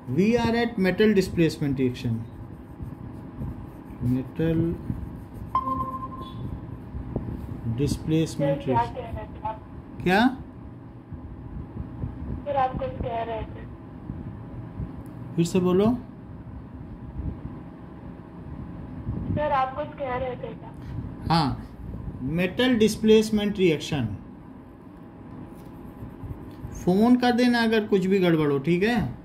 We are at metal displacement reaction, metal displacement reaction. क्या फिर आप कुछ कह रहे थे, फिर से बोलो। सर आप कुछ कह रहे थे क्या? हाँ, मेटल डिस्प्लेसमेंट रिएक्शन। फोन कर देना अगर कुछ भी गड़बड़ हो, ठीक है?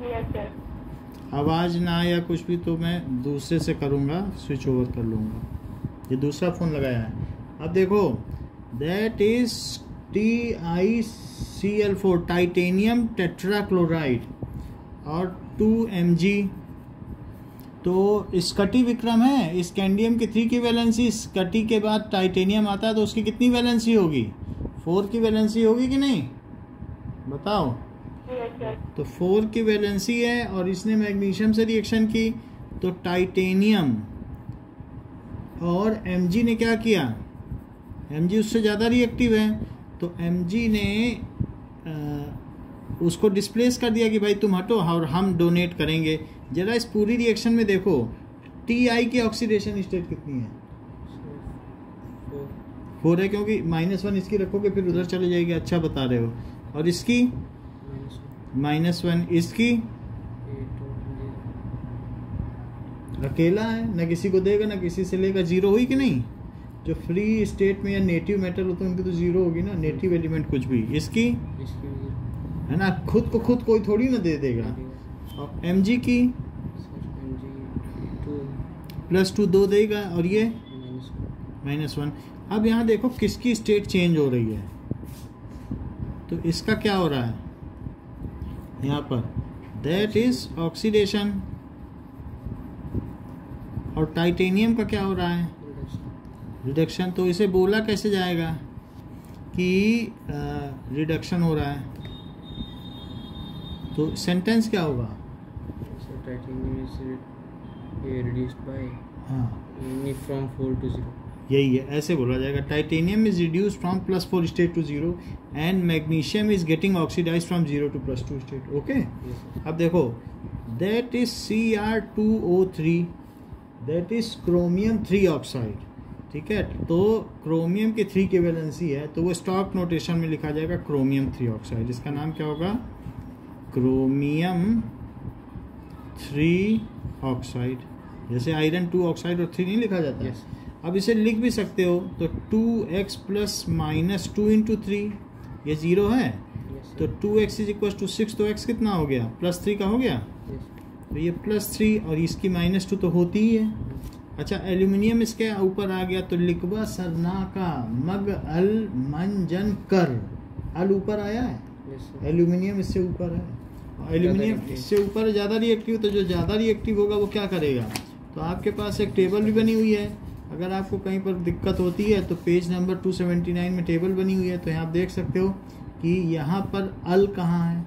Yes sir. आवाज ना आए या कुछ भी तो मैं दूसरे से करूँगा, स्विच ओवर कर लूँगा। ये दूसरा फ़ोन लगाया है। अब देखो, that is TiCl4 titanium tetrachloride और 2 mg। तो स्कटी विक्रम है, स्कैंडियम की 3 की वैलेंसी, स्कटी के बाद टाइटेनियम आता है तो उसकी कितनी वैलेंसी होगी? 4 की वैलेंसी होगी कि नहीं, बताओ? तो 4 की वैलेंसी है और इसने मैग्नीशियम से रिएक्शन की, तो टाइटेनियम और Mg ने क्या किया? Mg उससे ज़्यादा रिएक्टिव है, तो Mg ने उसको डिस्प्लेस कर दिया कि भाई तुम हटो और हम डोनेट करेंगे। जरा इस पूरी रिएक्शन में देखो, Ti की ऑक्सीडेशन स्टेट कितनी है? 4 है, क्योंकि -1 इसकी रखोगे फिर उधर चले जाएगी। अच्छा बता रहे हो। और इसकी -1, इसकी अकेला है, ना किसी को देगा ना किसी से लेगा, 0 हुई कि नहीं? जो फ्री स्टेट में या नेटिव मेटल होते हैं उनकी तो 0 होगी ना, नेटिव एलिमेंट कुछ भी। इसकी है ना, खुद को खुद कोई थोड़ी ना दे देगा। और Mg की +2 2 देगा और ये -1। अब यहाँ देखो किसकी स्टेट चेंज हो रही है, तो इसका क्या हो रहा है यहाँ पर? That is oxidation. और टाइटेनियम का क्या हो रहा है? रिडक्शन। तो इसे बोला कैसे जाएगा कि रिडक्शन हो रहा है? तो सेंटेंस क्या होगा? Titanium is reduced by from 4 to 0। यही है, ऐसे बोला जाएगा। Titanium is reduced from +4 state to 0 and magnesium is getting oxidised from 0 to +2 state. Okay, अब देखो, that is Cr2O3, that is chromium 3 oxide. ठीक है, तो क्रोमियम की 3 की वैलेंसी है, तो वो स्टॉक नोटेशन में लिखा जाएगा क्रोमियम 3 ऑक्साइड। इसका नाम क्या होगा? Chromium 3 oxide. जैसे आयरन 2 ऑक्साइड और 3 नहीं लिखा जाता है। अब इसे लिख भी सकते हो, तो 2x + -2 × 3, ये 0 है, तो 2x = 6, तो x कितना हो गया? +3 का हो गया। तो ये +3 और इसकी -2 तो होती ही है। अच्छा, एल्यूमिनियम इसके ऊपर आ गया, तो लिखबा सरना का मग अल मंजन कर, अल ऊपर आया है, एल्यूमिनियम इससे ऊपर है। एल्यूमिनियम इससे ऊपर ज़्यादा रिएक्टिव, तो जो ज़्यादा रिएक्टिव होगा वो क्या करेगा? तो आपके पास एक टेबल भी बनी हुई है, अगर आपको कहीं पर दिक्कत होती है तो पेज नंबर 279 में टेबल बनी हुई है, तो यहाँ आप देख सकते हो कि यहाँ पर अल कहाँ है,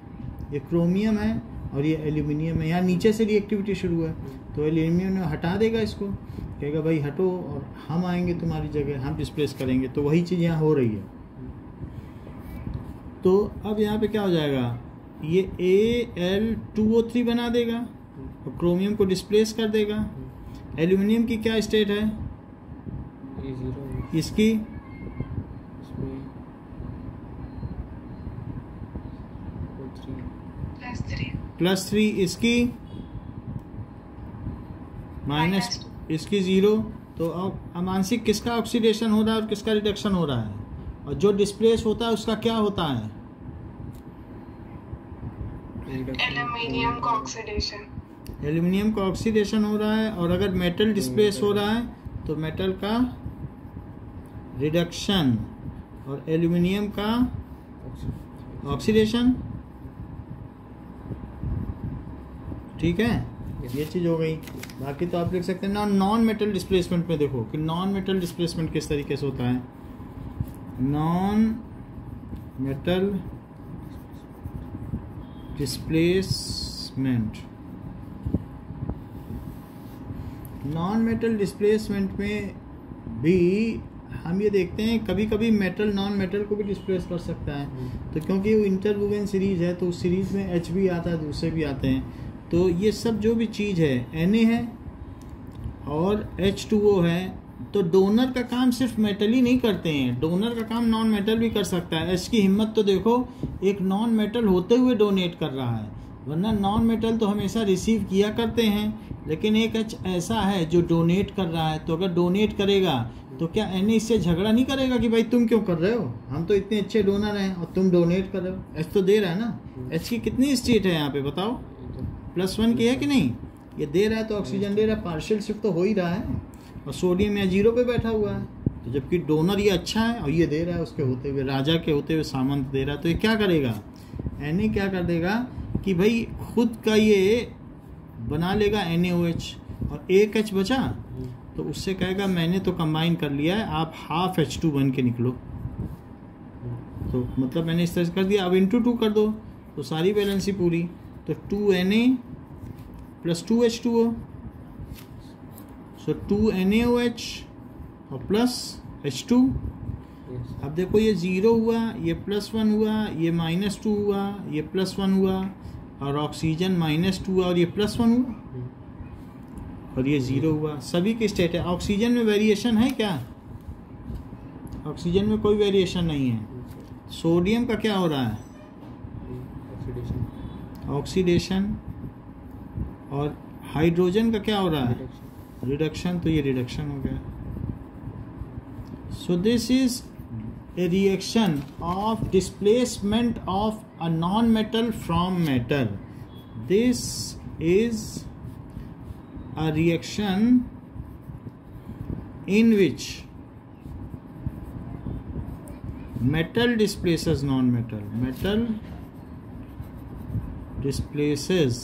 ये क्रोमियम है और ये एल्यूमिनियम है। यहाँ नीचे से रिएक्टिविटी शुरू है, तो एल्यूमिनियम हटा देगा इसको, कहेगा भाई हटो और हम आएंगे तुम्हारी जगह, हम डिस्प्लेस करेंगे। तो वही चीज़ यहाँ हो रही है। तो अब यहाँ पे क्या हो जाएगा? ये Al2O3 बना देगा और क्रोमियम को डिस्प्लेस कर देगा। एल्यूमिनियम की क्या स्टेट है? इसकी +3, इसकी माइनस, इसकी 0। तो अब अमांशिक किसका ऑक्सीडेशन हो रहा है और किसका रिडक्शन हो रहा है? और जो डिस्प्लेस होता है उसका क्या होता है? एल्यूमिनियम का ऑक्सीडेशन। एल्यूमिनियम का ऑक्सीडेशन हो रहा है, और अगर मेटल डिस्प्लेस हो रहा है तो मेटल का रिडक्शन और एल्यूमिनियम का ऑक्सीडेशन। ठीक है, ये चीज़ हो गई। बाकी तो आप लिख सकते हैं ना। नॉन मेटल डिस्प्लेसमेंट में देखो कि नॉन मेटल डिस्प्लेसमेंट किस तरीके से होता है। Non metal displacement, non metal displacement में भी हम ये देखते हैं कभी कभी मेटल नॉन मेटल को भी डिस्प्लेस कर सकता है। तो क्योंकि वो इंटरवुवेन सीरीज है तो उस सीरीज में H भी आता है, दूसरे भी आते हैं। तो ये सब जो भी चीज़ है Na है और H2O है, तो डोनर का काम सिर्फ मेटल ही नहीं करते हैं, डोनर का काम नॉन मेटल भी कर सकता है। H की हिम्मत तो देखो, एक नॉन मेटल होते हुए डोनेट कर रहा है, वरना नॉन मेटल तो हमेशा रिसीव किया करते हैं, लेकिन एक H ऐसा है जो डोनेट कर रहा है। तो अगर डोनेट करेगा तो क्या Na इससे झगड़ा नहीं करेगा कि भाई तुम क्यों कर रहे हो, हम तो इतने अच्छे डोनर हैं और तुम डोनेट कर रहे हो। H तो दे रहा है ना। H की कितनी स्टेट है यहाँ पे बताओ, +1 की है कि नहीं? ये दे रहा है तो ऑक्सीजन दे रहा है, पार्शियल शिफ्ट तो हो ही रहा है, और सोडियम यहाँ 0 पे बैठा हुआ है। तो जबकि डोनर ये अच्छा है और ये दे रहा है उसके होते हुए, राजा के होते हुए सामंत दे रहा है। तो ये क्या करेगा, Na क्या कर देगा कि भाई खुद का ये बना लेगा NaOH, और एक H बचा तो उससे कहेगा मैंने तो कंबाइन कर लिया है, आप हाफ H2 बन के निकलो। तो मतलब मैंने इस तरह से कर दिया। अब इंटू 2 कर दो तो सारी बैलेंसी पूरी, तो 2Na + 2H2O, सो 2NaOH और प्लस H2। अब देखो ये 0 हुआ, ये +1 हुआ, ये -2 हुआ, ये +1 हुआ, और ऑक्सीजन -2 हुआ, और ये +1 हुआ, और ये 0 हुआ। सभी की स्टेट है। ऑक्सीजन में वेरिएशन है क्या? ऑक्सीजन में कोई वेरिएशन नहीं है। सोडियम का क्या हो रहा है? ऑक्सीडेशन। और हाइड्रोजन का क्या हो रहा है? रिडक्शन। तो ये रिडक्शन हो गया। So this is a reaction of displacement of a non-metal from metal. This is a reaction in which metal displaces non-metal. Metal displaces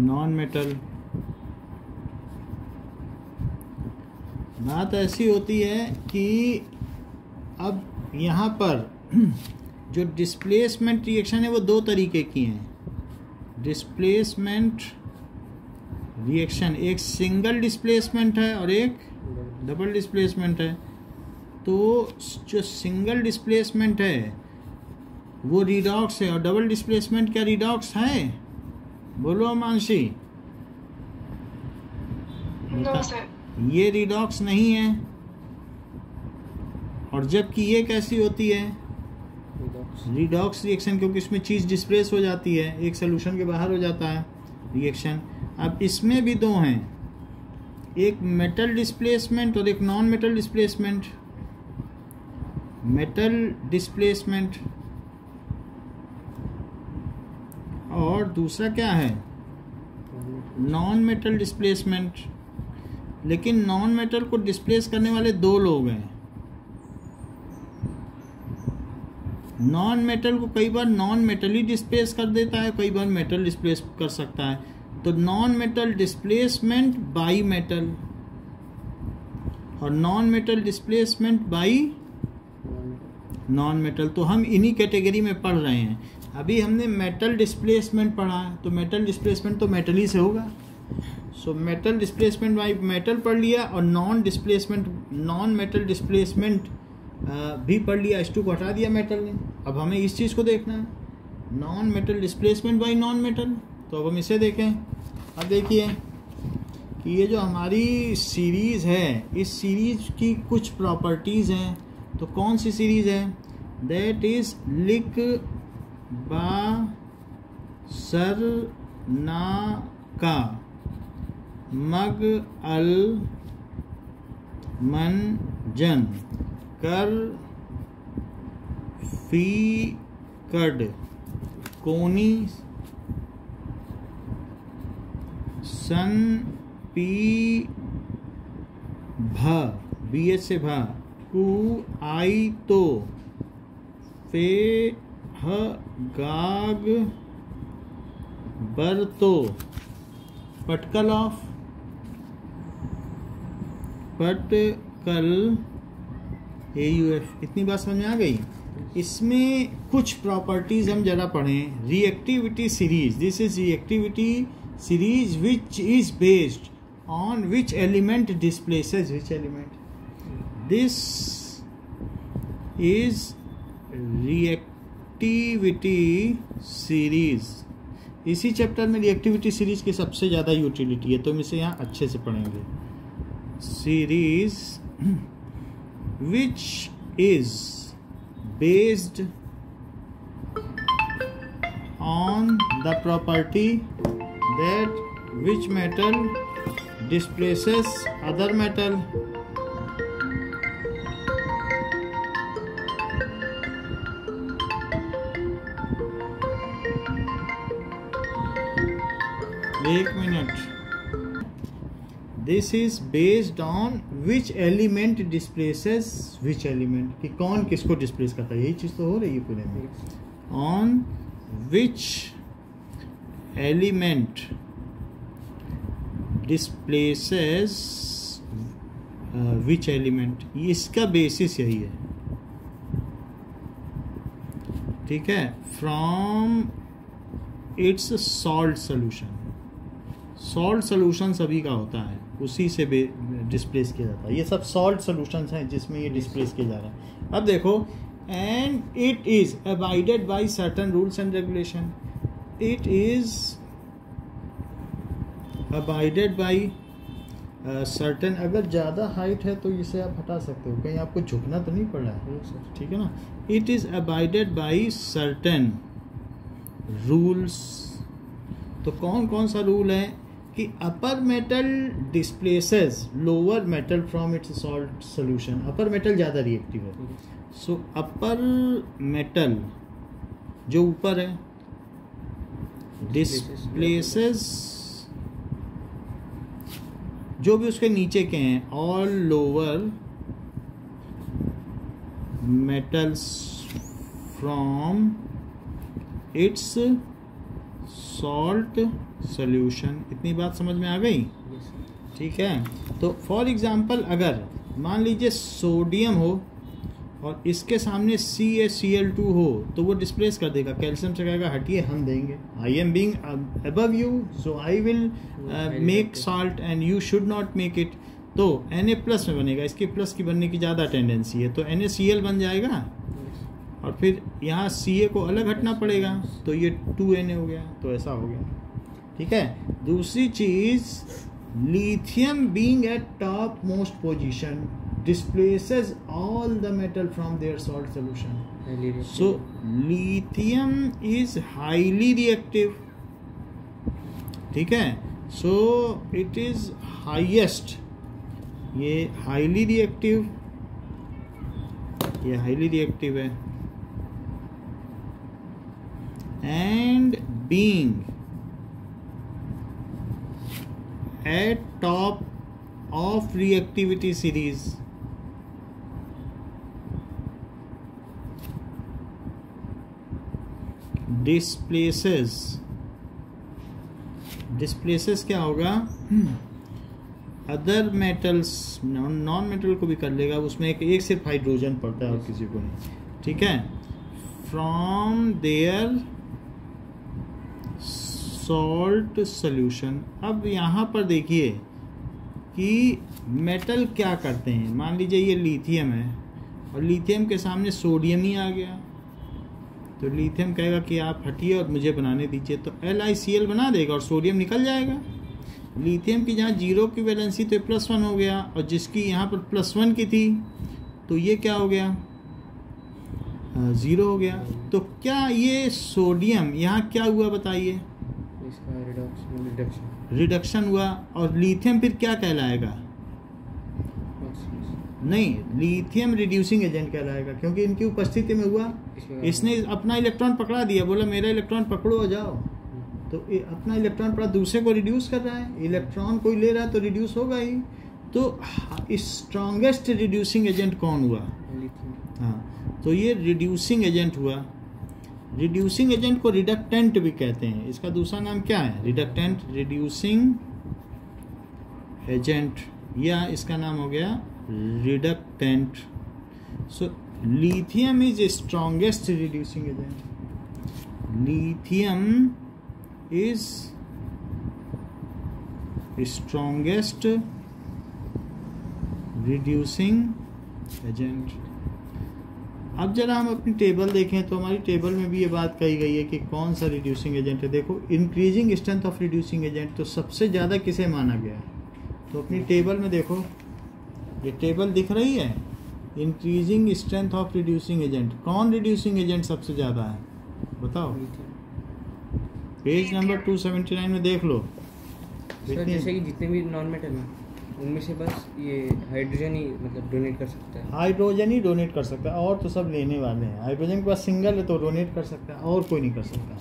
non-metal. बात ऐसी होती है कि अब यहाँ पर जो डिस्प्लेसमेंट रिएक्शन है वो 2 तरीके की हैं। डिस्प्लेसमेंट रिएक्शन, एक सिंगल डिस्प्लेसमेंट है और एक डबल डिस्प्लेसमेंट है। तो जो सिंगल डिस्प्लेसमेंट है वो रिडॉक्स है, और डबल डिस्प्लेसमेंट क्या रिडॉक्स है? बोलो मानसी। नो सर, ये रिडॉक्स नहीं है। और जबकि ये कैसी होती है? रिडॉक्स रिएक्शन, क्योंकि इसमें चीज़ डिस्प्लेस हो जाती है, एक सोल्यूशन के बाहर हो जाता है रिएक्शन। अब इसमें भी 2 हैं, एक मेटल डिस्प्लेसमेंट और एक non metal displacement. Metal displacement और दूसरा क्या है? Non metal displacement. लेकिन नॉन मेटल को डिस्प्लेस करने वाले 2 लोग हैं। नॉन मेटल को कई बार नॉन मेटल ही डिस्प्लेस कर देता है, कई बार मेटल डिस्प्लेस कर सकता है। तो non metal displacement by metal और non metal displacement by non metal. तो हम इन्हीं कैटेगरी में पढ़ रहे हैं। अभी हमने मेटल डिस्प्लेसमेंट पढ़ा, तो मेटल डिस्प्लेसमेंट तो मेटल ही से होगा। So metal displacement by metal पढ़ लिया, और नॉन मेटल डिस्प्लेसमेंट भी पढ़ लिया। H2 को हटा दिया मेटल ने। अब हमें इस चीज़ को देखना है, non metal displacement by non metal. तो अब हम इसे देखें। अब देखिए कि ये जो हमारी सीरीज़ है, इस सीरीज की कुछ प्रॉपर्टीज़ हैं। तो कौन सी सीरीज़ है? दैट इज लिक बा सर ना का मग अल मन जन कर फी कड कोनी सन पी भ BH से भा कु आई तो फे ह गाग बर तो पटकल ऑफ पटकल AUF। इतनी बात समझ में आ गई? इसमें कुछ प्रॉपर्टीज हम जरा पढ़ें। Reactivity series, this is reactivity series which is based on which element displaces which element. This is reactivity series. इसी चैप्टर में रिएक्टिविटी सीरीज की सबसे ज़्यादा यूटिलिटी है, तो हम इसे यहाँ अच्छे से पढ़ेंगे। Series which is based on the property that which metal displaces other metal. एक minute. This is based on which element displaces which element, कि कौन किसको डिस्प्लेस करता है, यही चीज तो हो रही है पूरे में। On which element displaces which element, इसका बेसिस यही है, ठीक है। From its salt solution, salt solution सभी का होता है, उसी से डिस्प्लेस किया जाता है। ये सब सॉल्ट सोल्यूशंस हैं जिसमें ये डिस्प्लेस किया जा रहा है। अब देखो, and it is abided by certain rules and regulation. It is abided by certain, अगर ज़्यादा हाइट है तो इसे आप हटा सकते हो, कहीं आपको झुकना तो नहीं पड़ रहा है, ठीक है ना। It is abided by certain rules. तो कौन कौन सा रूल है कि upper metal displaces lower metal from its salt solution. Upper metal ज़्यादा रिएक्टिव है, सो अपर मेटल जो ऊपर है डिस्प्लेसेस जो भी उसके नीचे के हैं all lower metals from its salt solution. इतनी बात समझ में आ गई, ठीक है। तो फॉर एग्जांपल अगर मान लीजिए सोडियम हो और इसके सामने CaCl2 हो, तो वो डिस्प्लेस कर देगा, कैल्शियम से कहेगा हटिए, हम देंगे। I am being above you, so I will make salt and you should not make it. तो Na+ में बनेगा, इसकी प्लस की बनने की ज़्यादा टेंडेंसी है, तो NaCl बन जाएगा और फिर यहाँ Ca को अलग हटना पड़ेगा, तो ये 2Na हो गया, तो ऐसा हो गया, ठीक है। दूसरी चीज, lithium being at top most position displaces all the metal from their salt solution. So lithium is highly reactive, ठीक है। So it is highest, ये highly reactive, ये highly reactive है, and being at top of reactivity series, displaces क्या होगा, other metals, non metal को भी कर लेगा, उसमें एक सिर्फ हाइड्रोजन पड़ता है और किसी को नहीं, ठीक है। From their salt solution. अब यहाँ पर देखिए कि मेटल क्या करते हैं। मान लीजिए ये लिथियम है और लिथियम के सामने सोडियम ही आ गया, तो लिथियम कहेगा कि आप हटिए और मुझे बनाने दीजिए, तो LiCl बना देगा और सोडियम निकल जाएगा। लिथियम की जहाँ 0 की वैलेंसी तो +1 हो गया, और जिसकी यहाँ पर +1 की थी तो ये क्या हो गया, 0 हो गया। तो क्या ये सोडियम यहाँ क्या हुआ बताइए, रिडक्शन हुआ, और लिथियम फिर क्या कहलाएगा, नहीं, लिथियम रिड्यूसिंग एजेंट कहलाएगा, क्योंकि इनकी उपस्थिति में हुआ। इसने अपना इलेक्ट्रॉन पकड़ा दिया, बोला मेरा इलेक्ट्रॉन पकड़ो आ जाओ, तो अपना इलेक्ट्रॉन पकड़ा, दूसरे को रिड्यूस कर रहा है। इलेक्ट्रॉन कोई ले रहा है तो रिड्यूस होगा ही। तो स्ट्रॉन्गेस्ट रिड्यूसिंग एजेंट कौन हुआ, हाँ, तो ये रिड्यूसिंग एजेंट हुआ। रिड्यूसिंग एजेंट को रिडक्टेंट भी कहते हैं, इसका दूसरा नाम क्या है, रिडक्टेंट, रिड्यूसिंग एजेंट, या इसका नाम हो गया reductant. So lithium is the strongest reducing agent. Lithium is the strongest reducing agent. अब जरा हम अपनी टेबल देखें तो हमारी टेबल में भी ये बात कही गई है कि कौन सा रिड्यूसिंग एजेंट है। देखो increasing strength of reducing agent तो सबसे ज़्यादा किसे माना गया है, तो अपनी टेबल में देखो, ये टेबल दिख रही है, increasing strength of reducing agent, कौन रिड्यूसिंग एजेंट सबसे ज़्यादा है बताओ। पेज नंबर 279 में देख लो। सर जैसे कि जितने भी नॉन मेटल हैं उनमें से बस ये हाइड्रोजन ही मतलब डोनेट कर सकता है। हाइड्रोजन ही डोनेट कर सकता है, और तो सब लेने वाले हैं। हाइड्रोजन के पास सिंगल है तो डोनेट कर सकता है, और कोई नहीं कर सकता।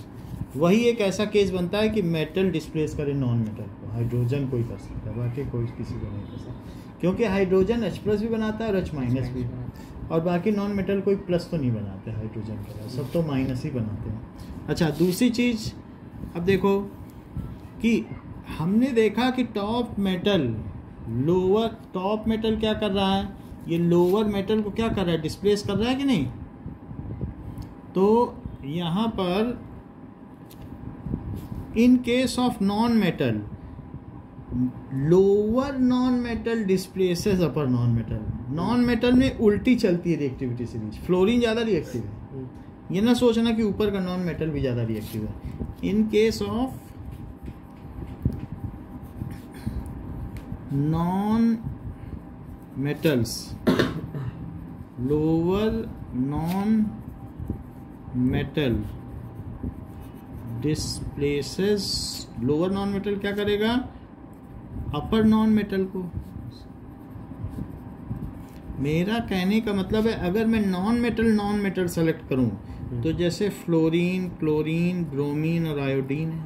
वही एक ऐसा केस बनता है कि मेटल डिस्प्लेस करे नॉन मेटल को, हाइड्रोजन कोई कर सकता है, बाकी कोई किसी को नहीं कर सकता, क्योंकि हाइड्रोजन H+ भी बनाता है और H- भी, और बाकी नॉन मेटल कोई प्लस तो नहीं बनाते हाइड्रोजन के बाद, सब तो माइनस ही बनाते हैं। अच्छा, दूसरी चीज़ अब देखो कि हमने देखा कि टॉप मेटल क्या कर रहा है, ये लोअर मेटल को क्या कर रहा है, डिस्प्लेस कर रहा है कि नहीं। तो यहाँ पर in case of non metal, lower non metal displaces upper non metal. Non metal में उल्टी चलती है रिएक्टिविटी सीरीज, फ्लोरीन ज़्यादा रिएक्टिव है, ये ना सोचना कि ऊपर का नॉन मेटल भी ज़्यादा रिएक्टिव है। In case of non metals, lower non metal displaces, lower non metal क्या करेगा, अपर नॉन मेटल को। मेरा कहने का मतलब है अगर मैं नॉन मेटल सेलेक्ट करूं तो जैसे फ्लोरीन, क्लोरीन, ब्रोमीन और आयोडीन है,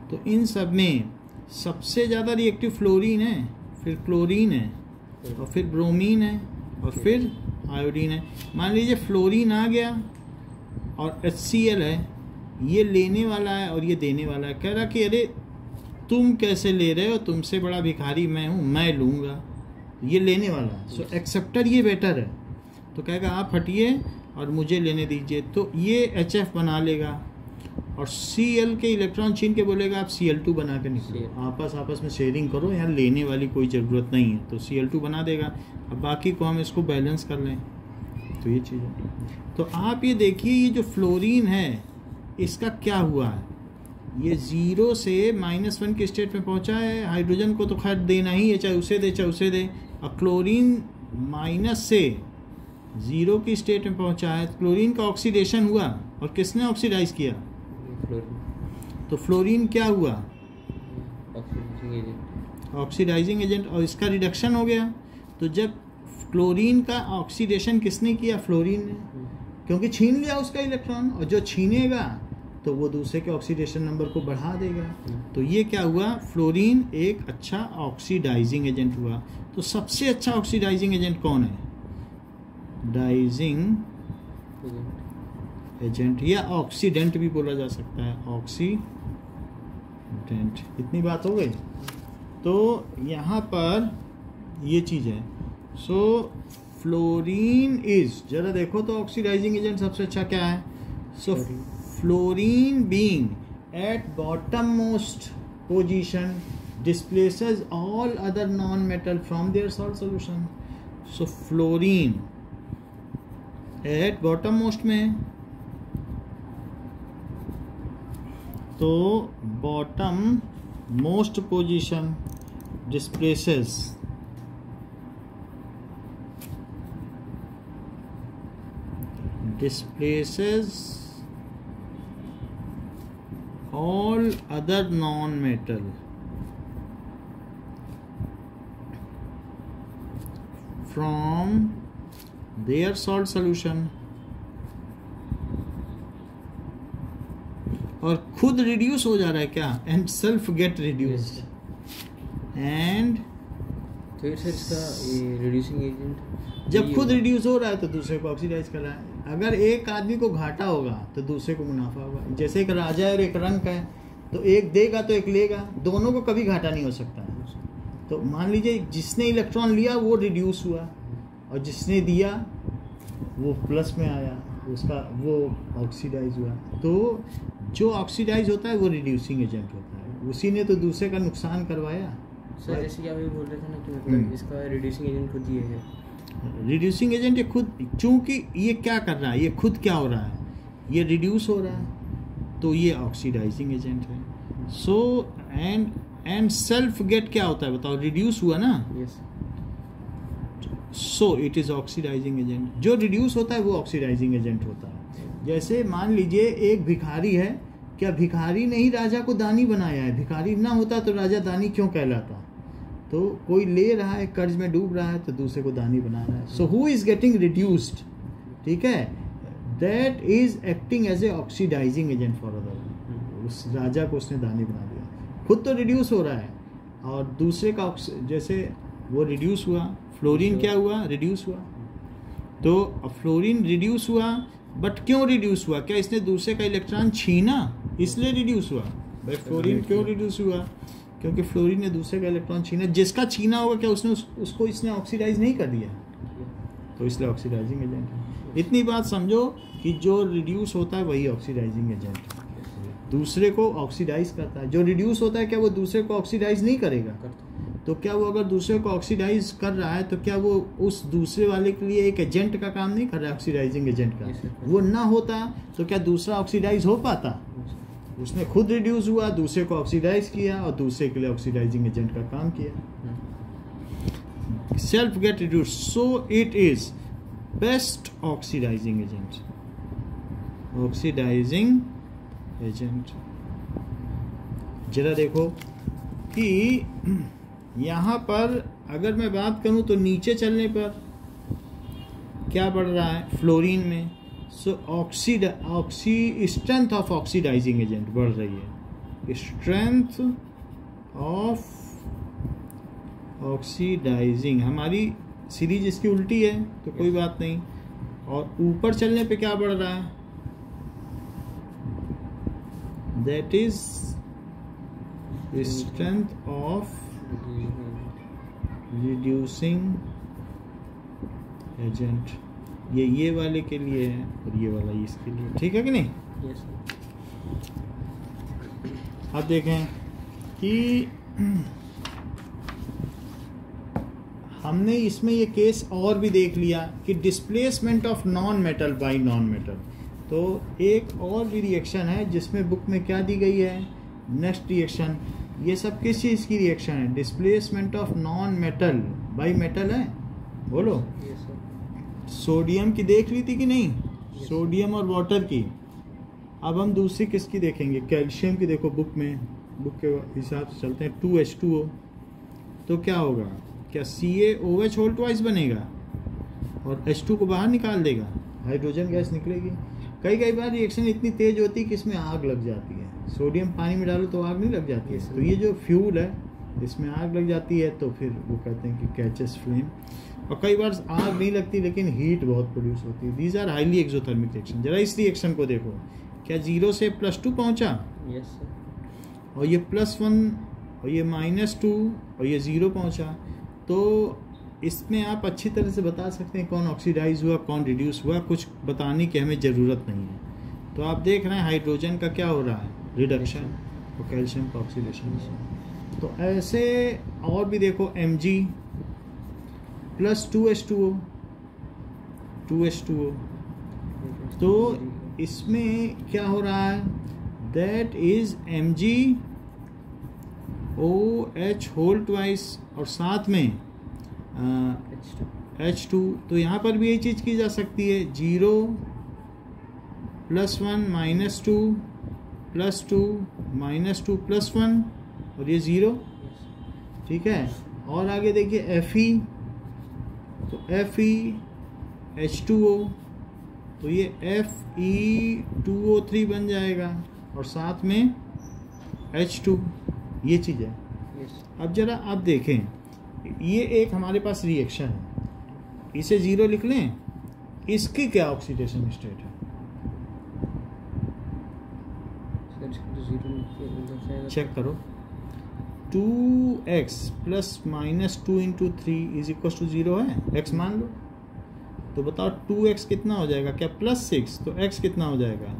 तो इन सब में सबसे ज़्यादा रिएक्टिव फ्लोरीन है, फिर क्लोरीन है, और फिर ब्रोमीन है, और फिर आयोडीन है। मान लीजिए फ्लोरीन आ गया और HCl है, ये लेने वाला है और ये देने वाला है। कह रहा कि अरे तुम कैसे ले रहे हो, तुमसे बड़ा भिखारी मैं हूँ, मैं लूँगा। ये लेने वाला है, सो एक्सेप्टर ये बेटर है, तो कहेगा आप हटिए और मुझे लेने दीजिए, तो ये HF बना लेगा और Cl के इलेक्ट्रॉन छीन के बोलेगा आप Cl2 बना के निकलो, आपस में शेयरिंग करो, यहाँ लेने वाली कोई ज़रूरत नहीं है, तो Cl2 बना देगा। अब बाकी को हम इसको बैलेंस कर लें, तो ये चीज़ है। तो आप ये देखिए ये जो फ्लोरीन है इसका क्या हुआ है, ये 0 से -1 के स्टेट में पहुंचा है। हाइड्रोजन को तो खैर देना ही है, चाहे उसे दे, और क्लोरीन माइनस से 0 की स्टेट में पहुंचा है। क्लोरीन का ऑक्सीडेशन हुआ, और किसने ऑक्सीडाइज किया, तो फ्लोरीन क्या हुआ, ऑक्सीडाइजिंग एजेंट, और इसका रिडक्शन हो गया। तो जब क्लोरीन का ऑक्सीडेशन किसने किया, फ्लोरीन ने, क्योंकि छीन लिया उसका इलेक्ट्रॉन, और जो छीनेगा तो वो दूसरे के ऑक्सीडेशन नंबर को बढ़ा देगा। तो ये क्या हुआ, फ्लोरीन एक अच्छा ऑक्सीडाइजिंग एजेंट हुआ। तो सबसे अच्छा ऑक्सीडाइजिंग एजेंट कौन है, डाइजिंग एजेंट, या ऑक्सीडेंट भी बोला जा सकता है, ऑक्सीडेंट। इतनी बात हो गई। तो यहाँ पर ये चीज़ है। सो फ्लोरीन इज, जरा देखो तो ऑक्सीडाइजिंग एजेंट सबसे अच्छा क्या है। So fluorine being at bottom most position displaces all other non-metal from their salt solution. So fluorine at bottom most में, तो bottom most position displaces all other non-metal from their salt solution, और खुद reduce हो जा रहा है क्या, and self gate reduced, and तो सर इसका ये रिड्यूसिंग एजेंट जब खुद रिड्यूस हो रहा है तो दूसरे को ऑक्सीडाइज कर रहा है। अगर एक आदमी को घाटा होगा तो दूसरे को मुनाफा होगा। जैसे एक राजा और एक रंक है, तो एक देगा तो एक लेगा, दोनों को कभी घाटा नहीं हो सकता है। तो मान लीजिए जिसने इलेक्ट्रॉन लिया वो रिड्यूस हुआ, और जिसने दिया वो प्लस में आया, उसका वो ऑक्सीडाइज हुआ। तो जो ऑक्सीडाइज होता है वो रिड्यूसिंग एजेंट होता है, उसी ने तो दूसरे का नुकसान करवाया। सर जैसे कि आप ये बोल रहे थे ना कि मतलब इसका रिड्यूसिंग एजेंट खुद ये है, रिड्यूसिंग एजेंट ये खुद, चूंकि ये क्या कर रहा है, ये खुद क्या हो रहा है, ये रिड्यूस हो रहा है, तो ये ऑक्सीडाइजिंग एजेंट है। सो एंड सेल्फ गेट क्या होता है बताओ, रिड्यूस हुआ ना, yes, so it is oxidising agent. जो रिड्यूस होता है वो ऑक्सीडाइजिंग एजेंट होता है। जैसे मान लीजिए एक भिखारी है, क्या भिखारी ने ही राजा को दानी बनाया है? भिखारी ना होता तो राजा दानी क्यों कहलाता? तो कोई ले रहा है, कर्ज में डूब रहा है, तो दूसरे को दानी बना रहा है। So who is getting reduced, ठीक है, that is acting as a oxidising agent for other. उस राजा को उसने दानी बना दिया, खुद तो रिड्यूस हो रहा है, और दूसरे का जैसे वो रिड्यूस हुआ, फ्लोरीन क्या हुआ, रिड्यूस हुआ। तो फ्लोरीन रिड्यूस हुआ, बट क्यों रिड्यूस हुआ? क्या इसने दूसरे का इलेक्ट्रॉन छीना इसलिए रिड्यूस हुआ? भाई फ्लोरीन क्यों रिड्यूस हुआ? क्योंकि फ्लोरीन ने दूसरे का इलेक्ट्रॉन छीना। जिसका छीना होगा क्या उसने उसको इसने ऑक्सीडाइज नहीं कर दिया, तो इसलिए ऑक्सीडाइजिंग एजेंट है। इतनी बात समझो कि जो रिड्यूस होता है वही ऑक्सीडाइजिंग एजेंट है, दूसरे को ऑक्सीडाइज करता है। जो रिड्यूस होता है क्या वो दूसरे को ऑक्सीडाइज नहीं करेगा? तो क्या वो अगर दूसरे को ऑक्सीडाइज कर रहा है तो क्या वो उस दूसरे वाले के लिए एक एजेंट का काम नहीं कर रहा है, ऑक्सीडाइजिंग एजेंट का? वो ना होता तो क्या दूसरा ऑक्सीडाइज हो पाता? उसने खुद रिड्यूस हुआ, दूसरे को ऑक्सीडाइज किया, और दूसरे के लिए ऑक्सीडाइजिंग एजेंट का काम किया। Self get reduce, so it is best oxidising agent. Oxidising agent, जरा देखो कि यहाँ पर अगर मैं बात करूं तो नीचे चलने पर क्या बढ़ रहा है फ्लोरीन में? So strength of oxidising agent बढ़ रही है, स्ट्रेंथ ऑफ ऑक्सीडाइजिंग। हमारी सीरीज इसकी उल्टी है तो कोई बात नहीं। और ऊपर चलने पे क्या बढ़ रहा है? That is strength of reducing agent. ये वाले के लिए है और ये वाला इसके लिए, ठीक है कि नहीं? यस। अब देखें कि हमने इसमें ये केस और भी देख लिया कि displacement of non metal by non metal. तो एक और भी रिएक्शन है जिसमें बुक में क्या दी गई है, नेक्स्ट रिएक्शन। ये सब किस चीज़ की रिएक्शन है? Displacement of non metal by metal है, बोलो। Yes sir. सोडियम की देख ली थी कि नहीं? सोडियम और वाटर की। अब हम दूसरी किसकी देखेंगे? कैल्शियम की। देखो बुक में, बुक के हिसाब से चलते हैं। 2H2O, तो क्या होगा? क्या CaOH होल ट्वाइस बनेगा और H2 को बाहर निकाल देगा, हाइड्रोजन गैस निकलेगी। कई बार रिएक्शन इतनी तेज होती है कि इसमें आग लग जाती है। सोडियम पानी में डालो तो आग नहीं लग जाती है। तो ये जो फ्यूल है इसमें आग लग जाती है, तो फिर वो कहते हैं कि कैचेस फ्लेम। और कई बार आग नहीं लगती लेकिन हीट बहुत प्रोड्यूस होती है। These are highly exothermic reaction. जरा इस रिएक्शन को देखो, क्या 0 से +2 पहुंचा? Yes sir. और ये +1 और ये -2 और ये 0 पहुंचा। तो इसमें आप अच्छी तरह से बता सकते हैं कौन ऑक्सीडाइज हुआ, कौन रिड्यूस हुआ। कुछ बताने की हमें ज़रूरत नहीं है। तो आप देख रहे हैं हाइड्रोजन का क्या हो रहा है, रिडक्शन, और कैल्शियम का ऑक्सीडेशन। तो ऐसे और भी देखो, Mg + 2H2O। तो इसमें क्या हो रहा है? That is MgOH whole twice और साथ में H2। तो यहाँ पर भी यही चीज़ की जा सकती है। 0 +1 -2 +2 -2 +1 और ये 0, ठीक है। और आगे देखिए Fe, तो FeH2O, तो ये Fe2O3 बन जाएगा और साथ में H2, ये चीज़ है। अब जरा आप देखें, ये एक हमारे पास रिएक्शन है, इसे 0 लिख लें। इसकी क्या ऑक्सीडेशन स्टेट है? चेक करो। 2x + -2 × 3 = 0 है, x मान लो। तो बताओ 2x कितना हो जाएगा? क्या +6? तो x कितना हो जाएगा?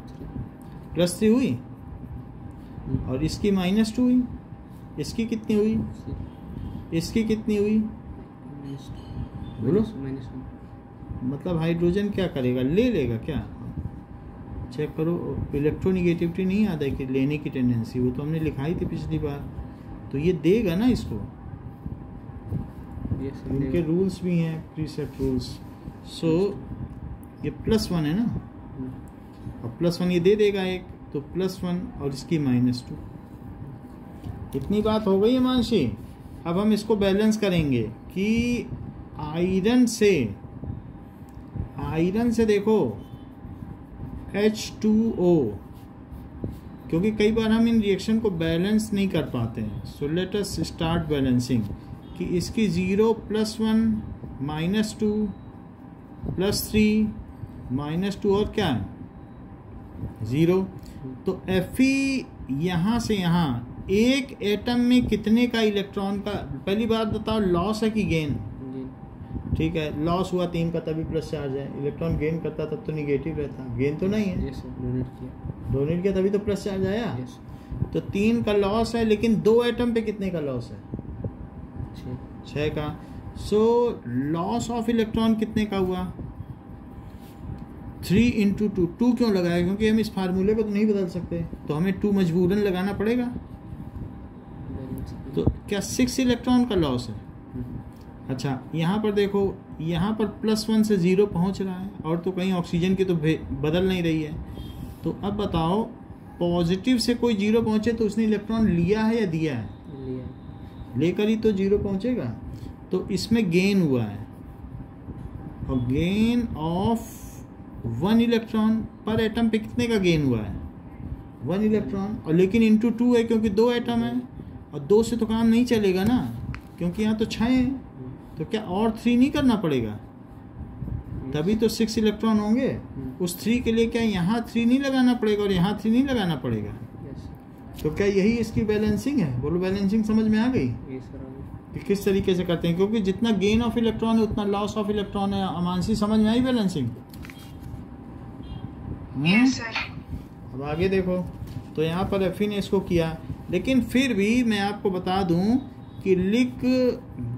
+3 हुई, और इसकी -2 हुई। इसकी कितनी हुई? इसकी कितनी हुई? बोलो। -1 मतलब हाइड्रोजन क्या करेगा, ले लेगा क्या? चेक करो, इलेक्ट्रोनिगेटिविटी नहीं आता है कि लेने की टेंडेंसी, वो तो हमने लिखाई थी पिछली बार। तो ये देगा ना इसको, उनके रूल्स भी हैं, प्रीसेट रूल्स। सो ये +1 है ना, और +1 ये दे देगा एक, तो +1 और इसकी -2। इतनी बात हो गई है मानसी। अब हम इसको बैलेंस करेंगे कि आयरन से देखो H2O, क्योंकि कई बार हम इन रिएक्शन को बैलेंस नहीं कर पाते हैं। So let us start balancing कि इसकी 0 +1 -2 +3 -2 और क्या है 0। तो Fe यहाँ से यहाँ एक एटम में कितने का इलेक्ट्रॉन का, पहली बात बताओ, लॉस है कि गेन? ठीक है, लॉस हुआ 3 का तभी प्लस चार्ज है, इलेक्ट्रॉन गेन करता तब तो निगेटिव रहता, गेन तो नहीं है। डोनेट किया तभी तो प्लस चार्ज आया। तो 3 का लॉस है, लेकिन 2 एटम पे कितने का लॉस है? 6 का। सो लॉस ऑफ इलेक्ट्रॉन कितने का हुआ? 3 × 2। 2 क्यों लगाया? क्योंकि हम इस फार्मूले को तो नहीं बदल सकते, तो हमें 2 मजबूरन लगाना पड़ेगा। तो क्या 6 इलेक्ट्रॉन का लॉस है? अच्छा, यहाँ पर देखो, यहाँ पर +1 से 0 पहुँच रहा है, और तो कहीं ऑक्सीजन की तो बदल नहीं रही है। तो अब बताओ, पॉजिटिव से कोई 0 पहुँचे तो उसने इलेक्ट्रॉन लिया है या दिया है? लेकर ही तो 0 पहुँचेगा। तो इसमें गेन हुआ है, और गेन ऑफ 1 इलेक्ट्रॉन पर एटम पे कितने का गेन हुआ है? 1 इलेक्ट्रॉन, और लेकिन × 2 है क्योंकि 2 एटम है, और 2 से तो काम नहीं चलेगा ना, क्योंकि यहाँ तो 6 है। तो क्या और 3 नहीं करना पड़ेगा? तभी तो 6 इलेक्ट्रॉन होंगे। उस 3 के लिए क्या यहाँ 3 नहीं लगाना पड़ेगा और यहाँ 3 नहीं लगाना पड़ेगा? तो क्या यही इसकी बैलेंसिंग है? बोलो, बैलेंसिंग समझ में आ गई कि किस तरीके से करते हैं? क्योंकि जितना गेन ऑफ इलेक्ट्रॉन है उतना लॉस ऑफ इलेक्ट्रॉन है। अमानसी, समझ में आई बैलेंसिंग? Yes sir. अब आगे देखो, तो यहाँ पर एफी ने इसको किया, लेकिन फिर भी मैं आपको बता दूं कि लिख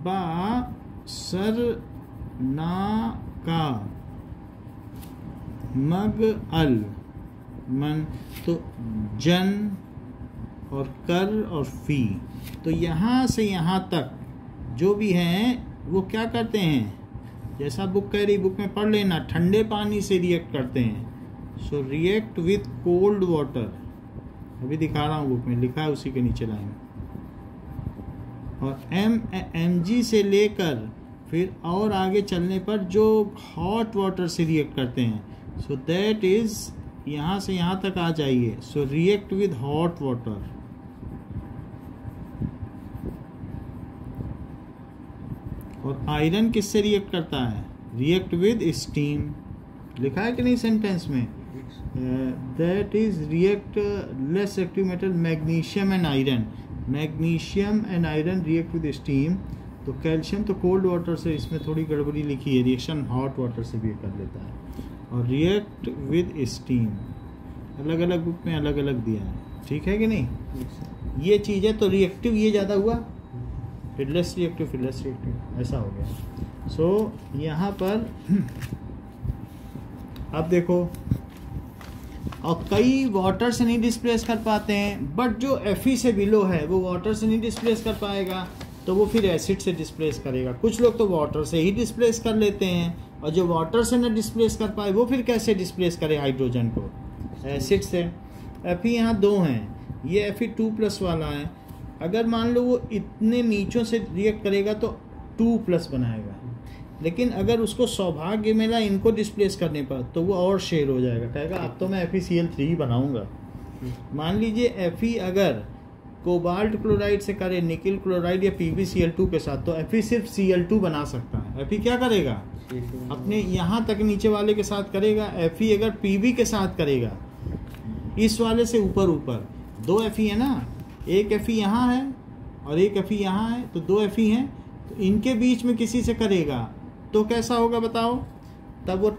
बा सर ना का मग अल मन, तो जन और कर और फी, तो यहाँ से यहाँ तक जो भी हैं वो क्या करते हैं, जैसा बुक कह रही, बुक में पढ़ लेना, ठंडे पानी से रिएक्ट करते हैं। सो रिएक्ट विथ कोल्ड वाटर, अभी दिखा रहा हूँ, बुक में लिखा है उसी के नीचे लाइन। और Mg से लेकर फिर और आगे चलने पर जो हॉट वाटर से रिएक्ट करते हैं, सो दैट इज यहाँ से यहाँ तक आ जाइए। सो रिएक्ट विद हॉट वाटर, और आयरन किससे रिएक्ट करता है? रिएक्ट विद स्टीम, लिखा है कि नहीं सेंटेंस में? That is react less active metal magnesium and iron, magnesium and iron react with steam. तो कैल्शियम तो कोल्ड वाटर से, इसमें थोड़ी गड़बड़ी लिखी है, रिएक्शन हॉट वाटर से भी कर लेता है। और रिएक्ट विद स्टीम अलग अलग बुक में अलग अलग दिया है, ठीक है कि नहीं? ये चीज़ है, तो रिएक्टिव ये ज़्यादा हुआ, फिर लेस रिएक्टिव, फिर लेस रिएक्टिव, ऐसा हो गया। सो यहाँ पर अब देखो, और कई वाटर से नहीं डिस्प्लेस कर पाते हैं, बट जो Fe से बिलो है वो वाटर से नहीं डिस्प्लेस कर पाएगा, तो वो फिर एसिड से डिस्प्लेस करेगा। कुछ लोग तो वाटर से ही डिस्प्लेस कर लेते हैं, और जो वाटर से न डिस्प्लेस कर पाए वो फिर कैसे डिस्प्लेस करे हाइड्रोजन को? एसिड से। Fe यहाँ 2 हैं, ये Fe2+ वाला है। अगर मान लो वो इतने नीचों से रिएक्ट करेगा तो 2+ बनाएगा, लेकिन अगर उसको सौभाग्य मिला इनको डिस्प्लेस करने पर तो वो और शेयर हो जाएगा, कहेगा अब तो मैं FeCl3 बनाऊंगा। मान लीजिए Fe अगर कोबाल्ट क्लोराइड से करे, निकिल क्लोराइड या PbCl2 के साथ, तो Fe सिर्फ Cl2 बना सकता है। Fe क्या करेगा? अपने यहाँ तक नीचे वाले के साथ करेगा। Fe अगर Pb के साथ करेगा, इस वाले से ऊपर ऊपर 2 Fe है ना, एक Fe यहाँ है और एक Fe यहाँ है, तो 2 Fe हैं, तो इनके बीच में किसी से करेगा तो कैसा होगा बताओ? तब वो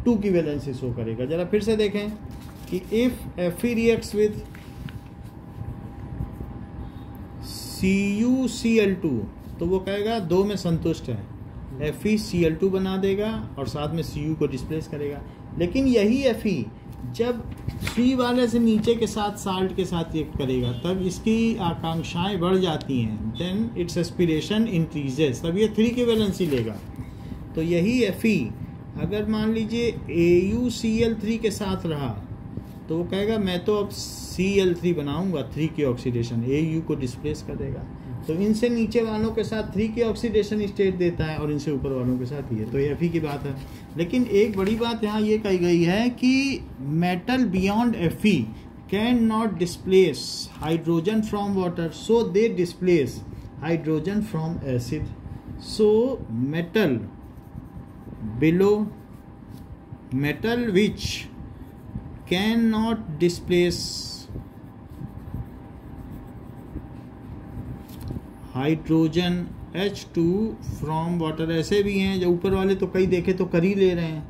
2 की वैलेंसी शो करेगा। जरा फिर से देखें कि if Fe reacts with CuCl2 तो वो कहेगा 2 में संतुष्ट है, FeCl2 बना देगा और साथ में Cu को डिस्प्लेस करेगा। लेकिन यही Fe जब C वाले से नीचे के साथ साल्ट के साथ रिएक्ट करेगा तब इसकी आकांक्षाएं बढ़ जाती हैं, देन इट्स एस्पिरेशन इंक्रीजेस, तब ये 3 की वैलेंसी लेगा। तो यही Fe अगर मान लीजिए AuCl3 के साथ रहा तो वो कहेगा मैं तो अब Cl3 बनाऊंगा, 3 की ऑक्सीडेशन, Au को डिस्प्लेस कर देगा। तो इनसे नीचे वालों के साथ 3 की ऑक्सीडेशन स्टेट देता है और इनसे ऊपर वालों के साथ ये, तो ये Fe की बात है। लेकिन एक बड़ी बात यहाँ ये कही गई है कि metal beyond Fe can not displace hydrogen from water, so they displace hydrogen from acid. So metal below metal which cannot displace hydrogen H2 from water, ऐसे भी हैं जो ऊपर वाले तो कई देखे तो कर ही ले रहे हैं,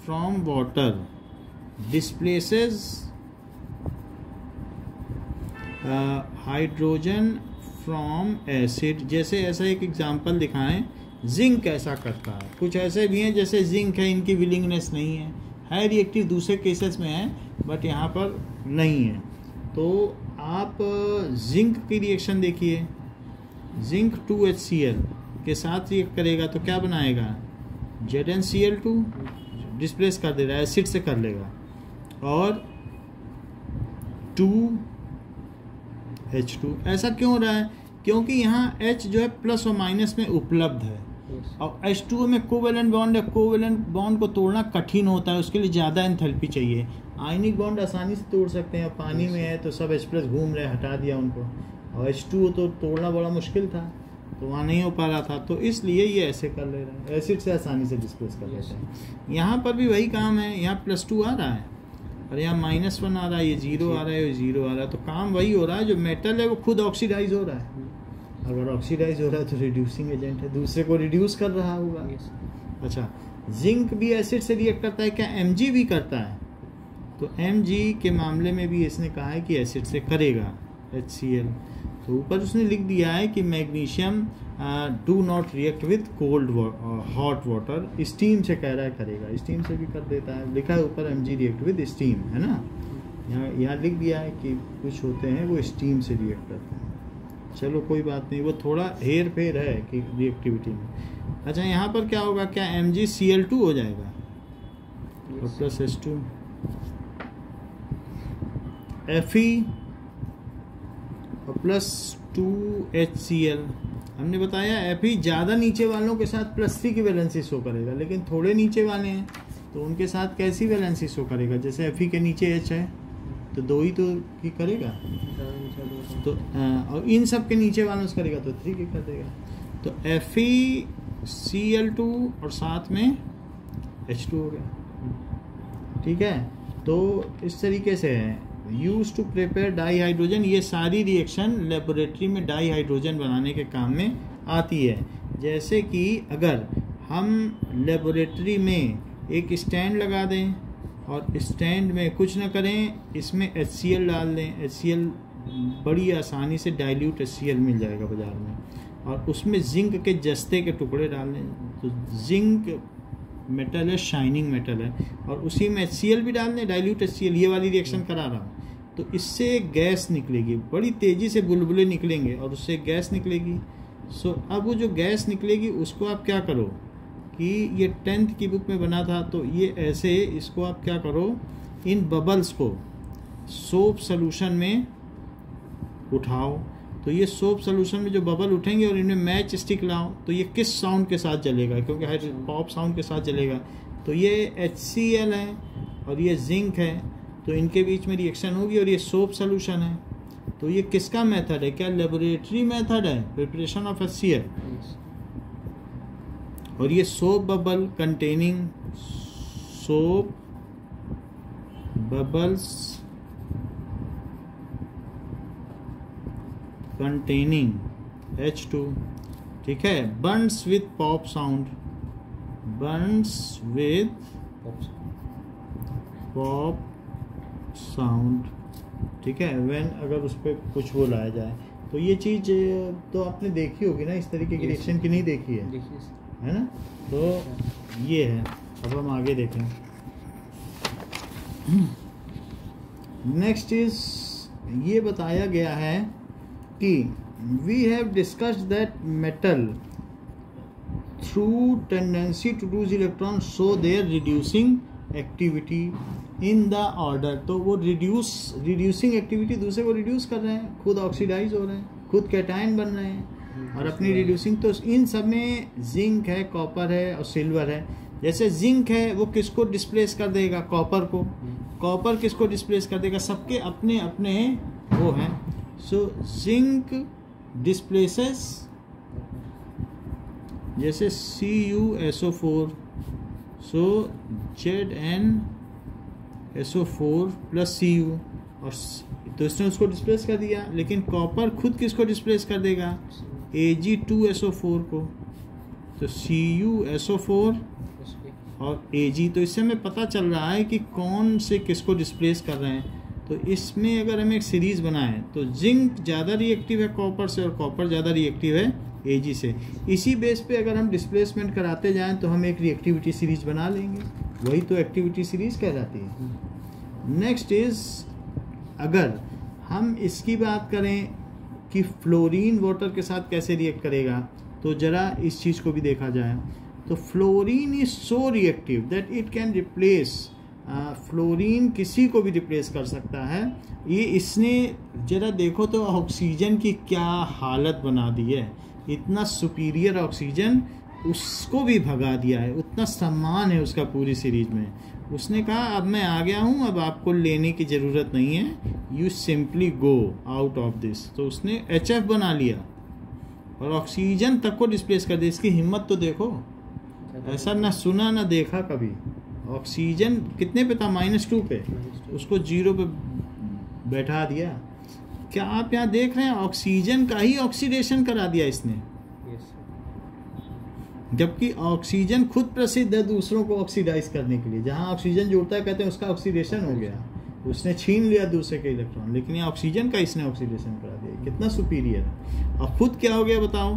from water displaces hydrogen from acid. जैसे ऐसा एक एग्जांपल दिखाएं, जिंक ऐसा करता है। कुछ ऐसे भी हैं जैसे जिंक है, इनकी विलिंगनेस नहीं है रिएक्टिव, दूसरे केसेस में है बट यहाँ पर नहीं है। तो आप जिंक की रिएक्शन देखिए, जिंक 2HCl के साथ रिएक्ट करेगा तो क्या बनाएगा, ZnCl2 डिस्प्लेस कर दे रहा है, एसिड से कर लेगा, और 2H2। ऐसा क्यों हो रहा है, क्योंकि यहाँ H जो है प्लस और माइनस में उपलब्ध है और H2O में कोवेलेंट बॉन्ड है, कोवेलेंट बॉन्ड को तोड़ना कठिन होता है, उसके लिए ज़्यादा एंथैल्पी चाहिए। आयनिक बॉन्ड आसानी से तोड़ सकते हैं, पानी में है तो सब H+ घूम रहे, हटा दिया उनको, और H2O तो तोड़ना बड़ा मुश्किल था तो वहाँ नहीं हो पा रहा था, तो इसलिए ये ऐसे कर ले रहे हैं, एसिड से आसानी से डिस्प्लेस कर लेते हैं। यहाँ पर भी वही काम है, यहाँ +2 आ रहा है और यहाँ -1 आ रहा है, ये 0 आ रहा है, ये 0 आ रहा है, तो काम वही हो रहा है। जो मेटल है वो खुद ऑक्सीडाइज हो रहा है, अगर ऑक्सीडाइज हो रहा है तो रिड्यूसिंग एजेंट है, दूसरे को रिड्यूस कर रहा होगा। अच्छा, जिंक भी एसिड से रिएक्ट करता है क्या, Mg भी करता है, तो Mg के मामले में भी इसने कहा है कि एसिड से करेगा HCl। तो ऊपर उसने लिख दिया है कि magnesium do not react with cold hot water, steam से कह रहा है करेगा, स्टीम से भी कर देता है, लिखा है ऊपर Mg रिएक्ट विथ स्टीम, है ना, यहाँ लिख दिया है कि कुछ होते हैं वो स्टीम से रिएक्ट करते हैं। चलो कोई बात नहीं, वो थोड़ा हेर फेर है कि रिएक्टिविटी में। अच्छा, यहाँ पर क्या होगा, क्या MgCl2 हो जाएगा और प्लस H2, Fe और प्लस 2HCl। हमने बताया Fe ज़्यादा नीचे वालों के साथ +3 की वैलेंसी शो करेगा, लेकिन थोड़े नीचे वाले हैं तो उनके साथ कैसी वैलेंसी शो करेगा, जैसे Fe के नीचे H है तो 2 ही तो की करेगा, तो और इन सब के नीचे वालों से करेगा तो 3 की कर देगा। तो FeCl2 और साथ में H2 हो गया, ठीक है। तो इस तरीके से है, use to prepare dihydrogen, ये सारी रिएक्शन लेबोरेटरी में डाई हाइड्रोजन बनाने के काम में आती है। जैसे कि अगर हम लेबोरेटरी में एक स्टैंड लगा दें और स्टैंड में कुछ न करें, इसमें HCl डाल दें, HCl बड़ी आसानी से डाइल्यूट HCl मिल जाएगा बाज़ार में, और उसमें जिंक के जस्ते के टुकड़े डाल दें, तो जिंक मेटल है, शाइनिंग मेटल है, और उसी में HCl भी डाल दें, डाइल्यूट HCl, ये वाली रिएक्शन करा रहा हूँ, तो इससे गैस निकलेगी, बड़ी तेज़ी से बुलबुले निकलेंगे और उससे गैस निकलेगी। सो अब वो जो गैस निकलेगी उसको आप क्या करो कि ये 10th की बुक में बना था, तो ये ऐसे, इसको आप क्या करो, इन बबल्स को सोप सोल्यूशन में उठाओ, तो ये सोप सोल्यूशन में जो बबल उठेंगे और इनमें मैच स्टिक लाओ, तो ये किस साउंड के साथ जलेगा, क्योंकि पॉप साउंड के साथ जलेगा। तो ये HCl है और ये जिंक है, तो इनके बीच में रिएक्शन होगी और ये सोप सोल्यूशन है। तो ये किसका मेथड है, क्या लेबोरेटरी मेथड है, प्रिपरेशन ऑफ HCl, और ये soap bubble containing, soap bubbles containing H2, ठीक है, Burns with pop sound, Burns with pop sound, ठीक है, व्हेन अगर उस पर कुछ वो लाया जाए। तो ये चीज़ तो आपने देखी होगी ना, इस तरीके की रिएक्शन की नहीं देखी है, है ना। तो ये है, अब हम आगे देखें। नेक्स्ट इज, ये बताया गया है कि we have discussed that metal through tendency to lose electron so their reducing activity in the order. तो वो रिड्यूसिंग एक्टिविटी दूसरे को रिड्यूस कर रहे हैं, खुद ऑक्सीडाइज हो रहे हैं, खुद कैटायन बन रहे हैं और अपनी रिड्यूसिंग। तो इन सब में जिंक है, कॉपर है और सिल्वर है। जैसे जिंक है वो किसको डिस्प्लेस कर देगा, कॉपर को। कॉपर किसको डिस्प्लेस कर देगा, सबके अपने अपने वो हैं। सो जिंक डिस्प्लेसेस, जैसे CuSO4, सो ZnSO4 प्लस Cu, और तो इसने उसको डिस्प्लेस कर दिया। लेकिन कॉपर खुद किसको डिस्प्लेस कर देगा, Ag2SO4 को। तो CuSO4 और Ag, तो इससे हमें पता चल रहा है कि कौन से किसको डिस्प्लेस कर रहे हैं। तो इसमें अगर हम एक सीरीज बनाएं तो जिंक ज़्यादा रिएक्टिव है कॉपर से और कॉपर ज़्यादा रिएक्टिव है Ag से। इसी बेस पे अगर हम डिस्प्लेसमेंट कराते जाएं तो हम एक रिएक्टिविटी सीरीज बना लेंगे, वही तो एक्टिविटी सीरीज कहलाती है। नेक्स्ट इज, अगर हम इसकी बात करें कि फ्लोरीन वाटर के साथ कैसे रिएक्ट करेगा, तो ज़रा इस चीज़ को भी देखा जाए। तो fluorine is so reactive that it can replace, fluorine किसी को भी रिप्लेस कर सकता है। ये इसने ज़रा देखो तो ऑक्सीजन की क्या हालत बना दी है, इतना सुपीरियर ऑक्सीजन उसको भी भगा दिया है, उतना सम्मान है उसका पूरी सीरीज में। उसने कहा अब मैं आ गया हूँ, अब आपको लेने की ज़रूरत नहीं है, you simply go out of this. तो उसने HF बना लिया और ऑक्सीजन तक को डिस्प्लेस कर दिया। इसकी हिम्मत तो देखो, ऐसा ना सुना ना देखा कभी। ऑक्सीजन कितने पे था, -2 पे, उसको 0 पे बैठा दिया। क्या आप यहाँ देख रहे हैं, ऑक्सीजन का ही ऑक्सीडेशन करा दिया इसने। जबकि ऑक्सीजन खुद प्रसिद्ध है दूसरों को ऑक्सीडाइज करने के लिए। जहाँ ऑक्सीजन जुड़ता है कहते हैं उसका ऑक्सीडेशन हो गया, उसने छीन लिया दूसरे के इलेक्ट्रॉन। लेकिन ये ऑक्सीजन का इसने ऑक्सीडेशन करा दिया, कितना सुपीरियर है। और खुद क्या हो गया बताओ,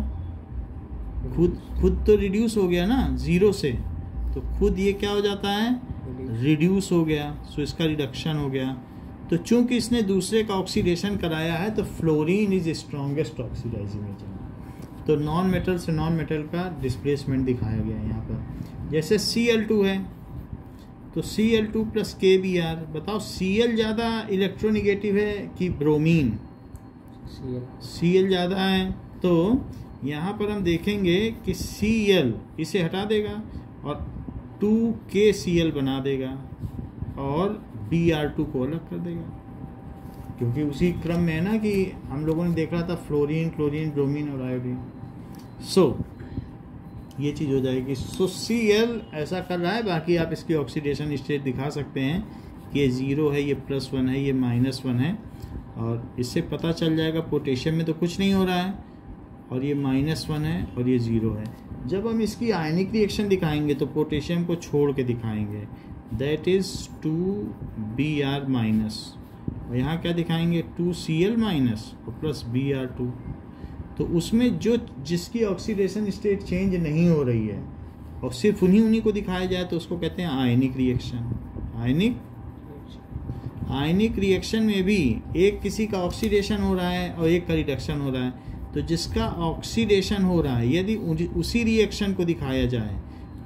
खुद तो रिड्यूस हो गया ना 0 से, तो खुद ये क्या हो जाता है, रिड्यूस हो गया। सो इसका रिडक्शन हो गया। तो चूंकि इसने दूसरे का ऑक्सीडेशन कराया है तो fluorine is strongest oxidising agent. तो नॉन मेटल से नॉन मेटल का डिस्प्लेसमेंट दिखाया गया है यहाँ पर। जैसे Cl2 है तो Cl2 प्लस KBr, बताओ Cl ज़्यादा इलेक्ट्रोनिगेटिव है कि ब्रोमीन? Cl ज़्यादा है। तो यहाँ पर हम देखेंगे कि Cl इसे हटा देगा और 2KCl बना देगा और Br2 को अलग कर देगा, क्योंकि उसी क्रम में है ना कि हम लोगों ने देख रहा था फ्लोरीन, क्लोरीन, ब्रोमीन और आयोडीन। सो ये चीज़ हो जाएगी। सो Cl ऐसा कर रहा है। बाकी आप इसकी ऑक्सीडेशन स्टेट दिखा सकते हैं कि ये 0 है, ये +1 है, ये -1 है, और इससे पता चल जाएगा। पोटेशियम में तो कुछ नहीं हो रहा है और ये -1 है और ये 0 है। जब हम इसकी आयनिक रिएक्शन दिखाएंगे तो पोटेशियम को छोड़ के दिखाएंगे, दैट इज़ 2Br-, और यहाँ क्या दिखाएंगे, 2Cl- और प्लस Br2। तो उसमें जिसकी ऑक्सीडेशन स्टेट चेंज नहीं हो रही है और सिर्फ उन्हीं को दिखाया जाए तो उसको कहते हैं आयनिक रिएक्शन। आयनिक रिएक्शन में भी एक किसी का ऑक्सीडेशन हो रहा है और एक का रिडक्शन हो रहा है। तो जिसका ऑक्सीडेशन हो रहा है यदि उसी रिएक्शन को दिखाया जाए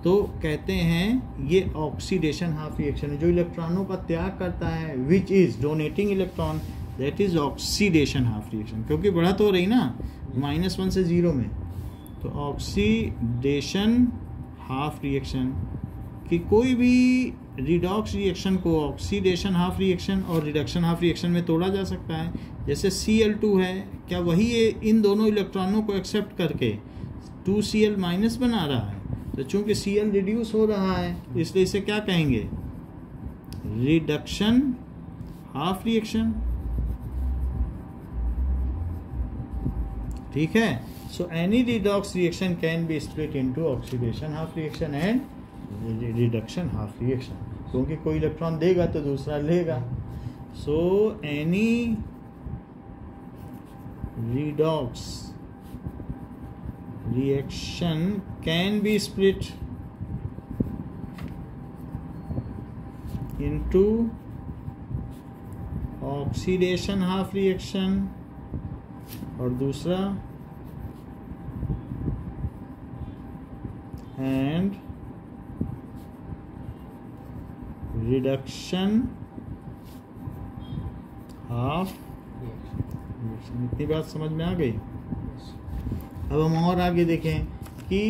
तो कहते हैं ये ऑक्सीडेशन हाफ रिएक्शन है। जो इलेक्ट्रॉनों का त्याग करता है which is donating electron, that is oxidation half reaction. क्योंकि बढ़त हो रही ना -1 से 0 में, तो ऑक्सीडेशन हाफ रिएक्शन कि कोई भी रिडॉक्स रिएक्शन को ऑक्सीडेशन हाफ रिएक्शन और रिडक्शन हाफ रिएक्शन में तोड़ा जा सकता है। जैसे Cl2 है, क्या वही ये इन दोनों इलेक्ट्रॉनों को एक्सेप्ट करके 2Cl- बना रहा है? तो चूंकि Cl रिड्यूस हो रहा है इसलिए इसे क्या कहेंगे, रिडक्शन हाफ रिएक्शन। ठीक है। So any redox reaction can be split into oxidation half reaction and reduction half reaction, क्योंकि कोई इलेक्ट्रॉन देगा तो दूसरा लेगा। So any reaction can be split into oxidation half reaction और दूसरा and reduction half reaction। इतनी बात समझ में आ गई। अब हम और आगे देखें कि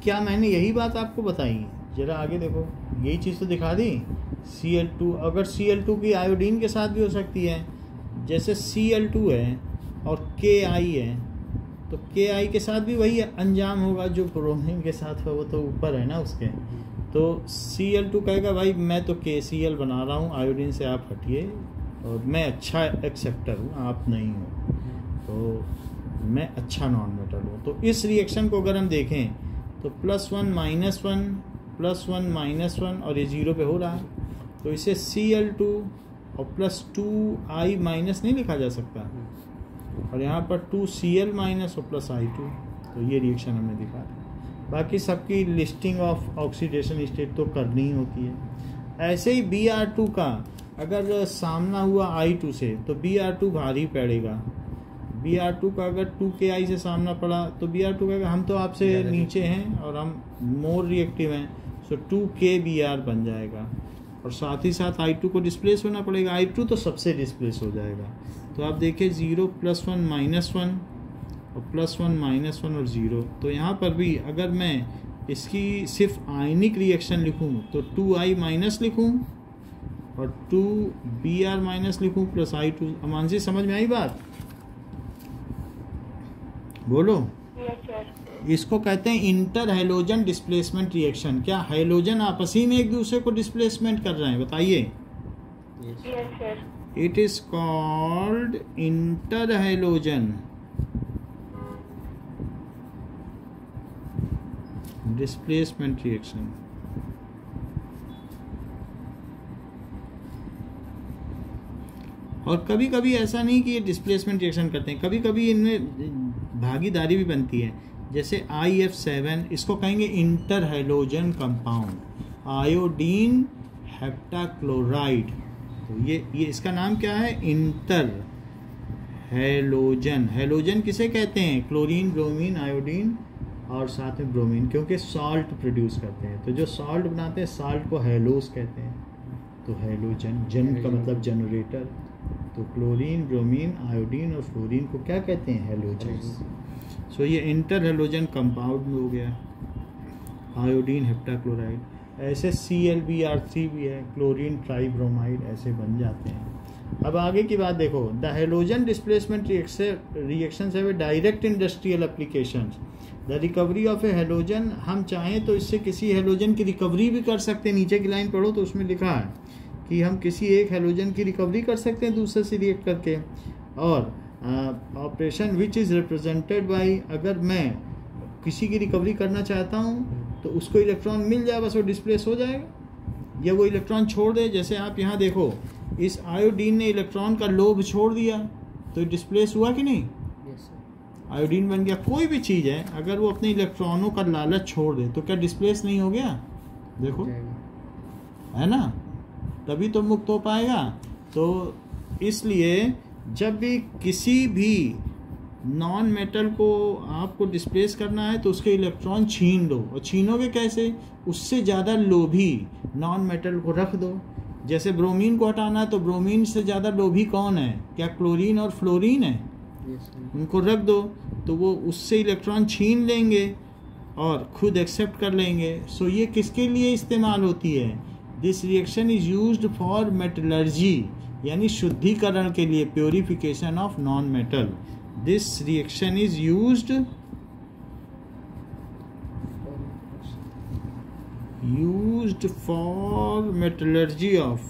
क्या मैंने यही बात आपको बताई। जरा आगे देखो, यही चीज़ तो दिखा दी। Cl2 अगर Cl2 की आयोडीन के साथ भी हो सकती है, जैसे Cl2 है और Ki है, तो Ki के साथ भी वही अंजाम होगा जो ब्रोमीन के साथ है, वो तो ऊपर है ना उसके। तो Cl2 कहेगा भाई मैं तो KCl बना रहा हूँ, आयोडीन से आप हटिए और मैं अच्छा एक्सेप्टर हूँ, आप नहीं हो, तो मैं अच्छा नॉन मेटल हूँ। तो इस रिएक्शन को अगर हम देखें तो +1 -1 +1 -1 और ये 0 पे हो रहा है, तो इसे Cl2 और +2I- नहीं लिखा जा सकता, और यहाँ पर 2Cl- और +I2। तो ये रिएक्शन हमने दिखा। बाकी सबकी लिस्टिंग ऑफ ऑक्सीडेशन स्टेट तो करनी ही होती है। ऐसे ही Br2 का अगर सामना हुआ I2 से तो Br2 भारी पड़ेगा। Br2 का अगर 2Ki से सामना पड़ा तो Br2 का हम तो आपसे नीचे हैं और हम मोर रिएक्टिव हैं, सो 2KBr बन जाएगा। और साथ ही साथ I2 को डिस्प्लेस होना पड़ेगा, I2 तो सबसे डिस्प्लेस हो जाएगा। तो आप देखिए 0 +1 -1 और +1 -1 और 0। तो यहाँ पर भी अगर मैं इसकी सिर्फ आयनिक रिएक्शन लिखूँ तो 2I- लिखूँ और 2Br- लिखूँ +I2। अमानसी समझ में आई बात? बोलो। Yes sir. इसको कहते हैं इंटर हैलोजन डिस्प्लेसमेंट रिएक्शन। क्या हैलोजन आपस ही में एक दूसरे को डिस्प्लेसमेंट कर रहे हैं? बताइए। Yes sir. It is called inter halogen displacement reaction. और कभी कभी ऐसा नहीं कि ये डिस्प्लेसमेंट रिएक्शन करते हैं, कभी कभी इनमें भागीदारी भी बनती है। जैसे IF7, इसको कहेंगे इंटर हैलोजन कंपाउंड, आयोडीन हेप्टाक्लोराइड। तो ये इसका नाम क्या है? Inter halogen. हैलोजन किसे कहते हैं? क्लोरीन, ब्रोमीन, आयोडीन और साथ में ब्रोमीन, क्योंकि सॉल्ट प्रोड्यूस करते हैं। तो जो सॉल्ट बनाते हैं सॉल्ट को हैलोस कहते हैं। तो हैलोजन, जन का मतलब जनरेटर। तो क्लोरीन, ब्रोमीन, आयोडीन और फ्लोरीन को क्या कहते हैं? हैलोजन। सो ये इंटर हैलोजन कंपाउंड हो गया, आयोडीन हेप्टाक्लोराइड। ऐसे ClBr3 भी है, क्लोरीन ट्राइब्रोमाइड, ऐसे बन जाते हैं। अब आगे की बात देखो। The halogen displacement reactions have a direct industrial applications. The recovery of A halogen, हम चाहें तो इससे किसी हैलोजन की रिकवरी भी कर सकते हैं। नीचे की लाइन पढ़ो तो उसमें लिखा है कि हम किसी एक हैलोजन की रिकवरी कर सकते हैं दूसरे से रिएक्ट करके। और operation which is represented by, अगर मैं किसी की रिकवरी करना चाहता हूँ तो उसको इलेक्ट्रॉन मिल जाए, बस वो डिस्प्लेस हो जाएगा, या वो इलेक्ट्रॉन छोड़ दे। जैसे आप यहाँ देखो, इस आयोडीन ने इलेक्ट्रॉन का लोभ छोड़ दिया तो डिस्प्लेस हुआ कि नहीं? आयोडीन बन गया। कोई भी चीज़ है अगर वो अपने इलेक्ट्रॉनों का लालच छोड़ दे तो क्या डिस्प्लेस नहीं हो गया? देखो, है ना, तभी तो मुक्त हो पाएगा। तो इसलिए जब भी किसी भी नॉन मेटल को आपको डिस्प्लेस करना है तो उसके इलेक्ट्रॉन छीन लो। और छीनोगे कैसे? उससे ज़्यादा लोभी नॉन मेटल को रख दो। जैसे ब्रोमीन को हटाना है तो ब्रोमीन से ज़्यादा लोभी कौन है? क्या क्लोरीन और फ्लोरीन है? उनको रख दो तो वो उससे इलेक्ट्रॉन छीन लेंगे और खुद एक्सेप्ट कर लेंगे। सो ये किसके लिए इस्तेमाल होती है? This reaction is used for metallurgy, यानी शुद्धिकरण के लिए, purification of non metal. This reaction is used for metallurgy of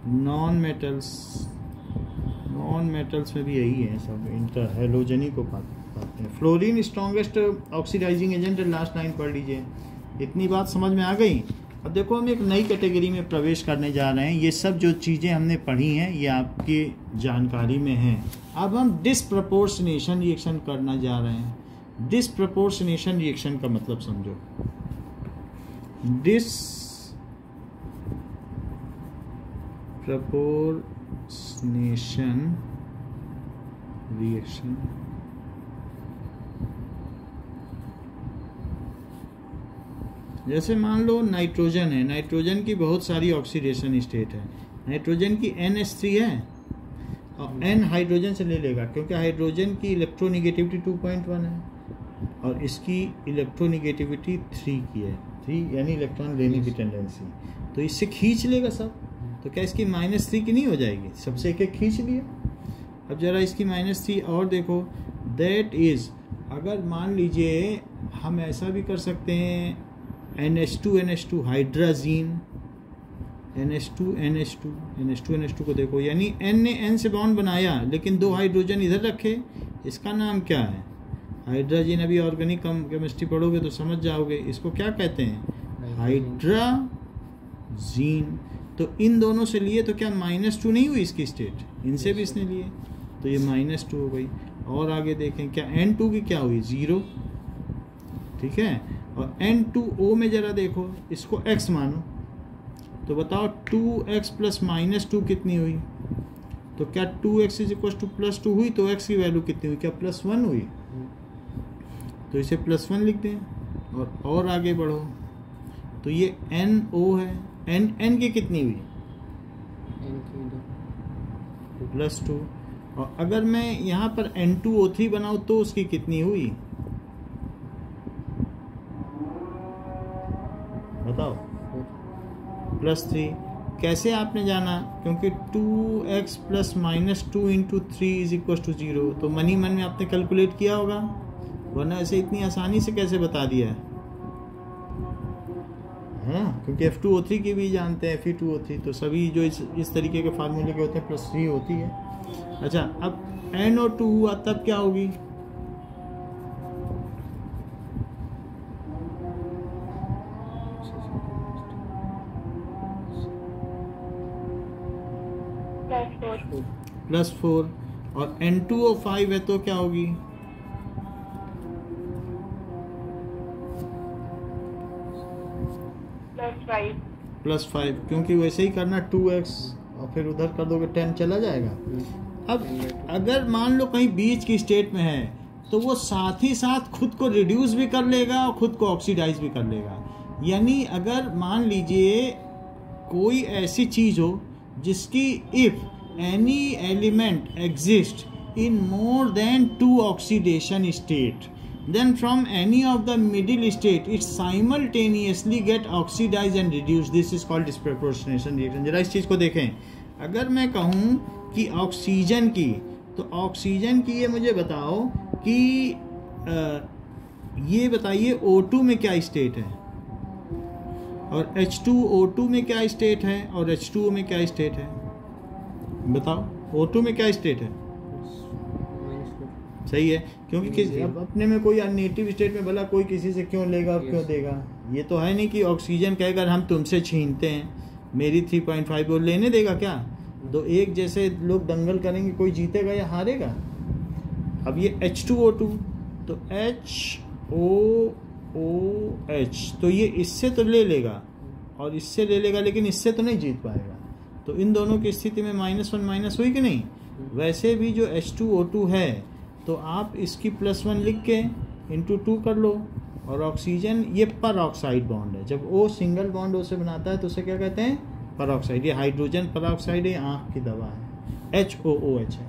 non metals में भी यही है सब, इंटर हैलोजनी को पाते हैं। Fluorine strongest oxidising agent, last line पढ़ लीजिए। इतनी बात समझ में आ गई। अब देखो हम एक नई कैटेगरी में प्रवेश करने जा रहे हैं। ये सब जो चीज़ें हमने पढ़ी हैं ये आपकी जानकारी में हैं। अब हम डिसप्रपोर्शनेशन रिएक्शन करना जा रहे हैं। डिसप्रपोर्शनेशन रिएक्शन का मतलब समझो। डिसप्रपोर्शनेशन रिएक्शन जैसे मान लो नाइट्रोजन है, नाइट्रोजन की बहुत सारी ऑक्सीडेशन स्टेट है। नाइट्रोजन की NH3 है और N हाइड्रोजन से ले लेगा क्योंकि हाइड्रोजन की इलेक्ट्रोनिगेटिविटी 2.1 है और इसकी इलेक्ट्रोनिगेटिविटी 3 की है। 3 यानी इलेक्ट्रॉन लेने की टेंडेंसी, तो इससे खींच लेगा सब। तो क्या इसकी -3 की नहीं हो जाएगी? सबसे एक एक खींच लिया। अब जरा इसकी -3 और देखो, दैट इज, अगर मान लीजिए हम ऐसा भी कर सकते हैं NH2 हाइड्राजीन, NH2 को देखो, यानी N ने N से बॉन्ड बनाया लेकिन 2 हाइड्रोजन इधर रखे, इसका नाम क्या है? हाइड्राजीन। अभी ऑर्गेनिक केमिस्ट्री पढ़ोगे तो समझ जाओगे इसको क्या कहते हैं, हाइड्राजीन। तो इन दोनों से लिए तो क्या -2 नहीं हुई इसकी स्टेट? इनसे भी इसने लिए तो ये -2 हो गई। और आगे देखें, क्या N2 की क्या हुई? 0, ठीक है। और N2O में जरा देखो, इसको x मानो, तो बताओ 2x प्लस -2 कितनी हुई? तो क्या 2x = +2 हुई? तो x की वैल्यू कितनी हुई? क्या +1 हुई? तो इसे +1 लिख दें और आगे बढ़ो तो ये NO है। N की कितनी हुई? +2। और अगर मैं यहाँ पर N2O3 बनाऊँ तो उसकी कितनी हुई बताओ? +3। कैसे आपने जाना? क्योंकि 2x प्लस -2 × 3 = 0। तो मन ही मन में आपने कैलकुलेट किया होगा, वरना ऐसे इतनी आसानी से कैसे बता दिया है ना? क्योंकि F2O3 की भी जानते हैं, Fe2O3, तो सभी जो इस तरीके के फार्मूले के होते हैं +3 होती है। अच्छा, अब NO2 हुआ तब क्या होगी? +4। और N2O5 है तो क्या होगी? +5, क्योंकि वैसे ही करना 2x और फिर उधर कर दोगे 10 चला जाएगा। अब अगर मान लो कहीं बीच की स्टेट में है तो वो साथ ही साथ खुद को रिड्यूस भी कर लेगा और खुद को ऑक्सीडाइज भी कर लेगा। यानी अगर मान लीजिए कोई ऐसी चीज हो जिसकी if any element exists in more than 2 oxidation state, then from any of the middle state it simultaneously get oxidized and reduced. This is called disproportionation reaction. जरा इस चीज़ को देखें। अगर मैं कहूँ कि ऑक्सीजन की, तो ऑक्सीजन की ये मुझे बताओ कि ये बताइए O2 में क्या स्टेट है और H2O2 में क्या स्टेट है और H2O में क्या स्टेट है? बताओ, O2 में क्या स्टेट है? सही है, क्योंकि अब अपने में कोई नेटिव स्टेट में भला कोई किसी से क्यों लेगा और क्यों देगा? ये तो है नहीं कि ऑक्सीजन कहेगा हम तुमसे छीनते हैं, मेरी 3.5 वो लेने देगा क्या? तो एक जैसे लोग दंगल करेंगे, कोई जीतेगा या हारेगा? अब ये H2O2, तो HOOH, तो ये इससे तो ले लेगा और इससे ले लेगा, लेकिन इससे तो नहीं जीत पाएगा। तो इन दोनों की स्थिति में -1 हुई कि नहीं? वैसे भी जो H2O2 है तो आप इसकी +1 लिख के × 2 कर लो। और ऑक्सीजन ये पर ऑक्साइड बॉन्ड है, जब O सिंगल बॉन्ड O से बनाता है तो उसे क्या कहते हैं? पर ऑक्साइड। ये हाइड्रोजन पर ऑक्साइड है, आँख की दवा है, HOOH है।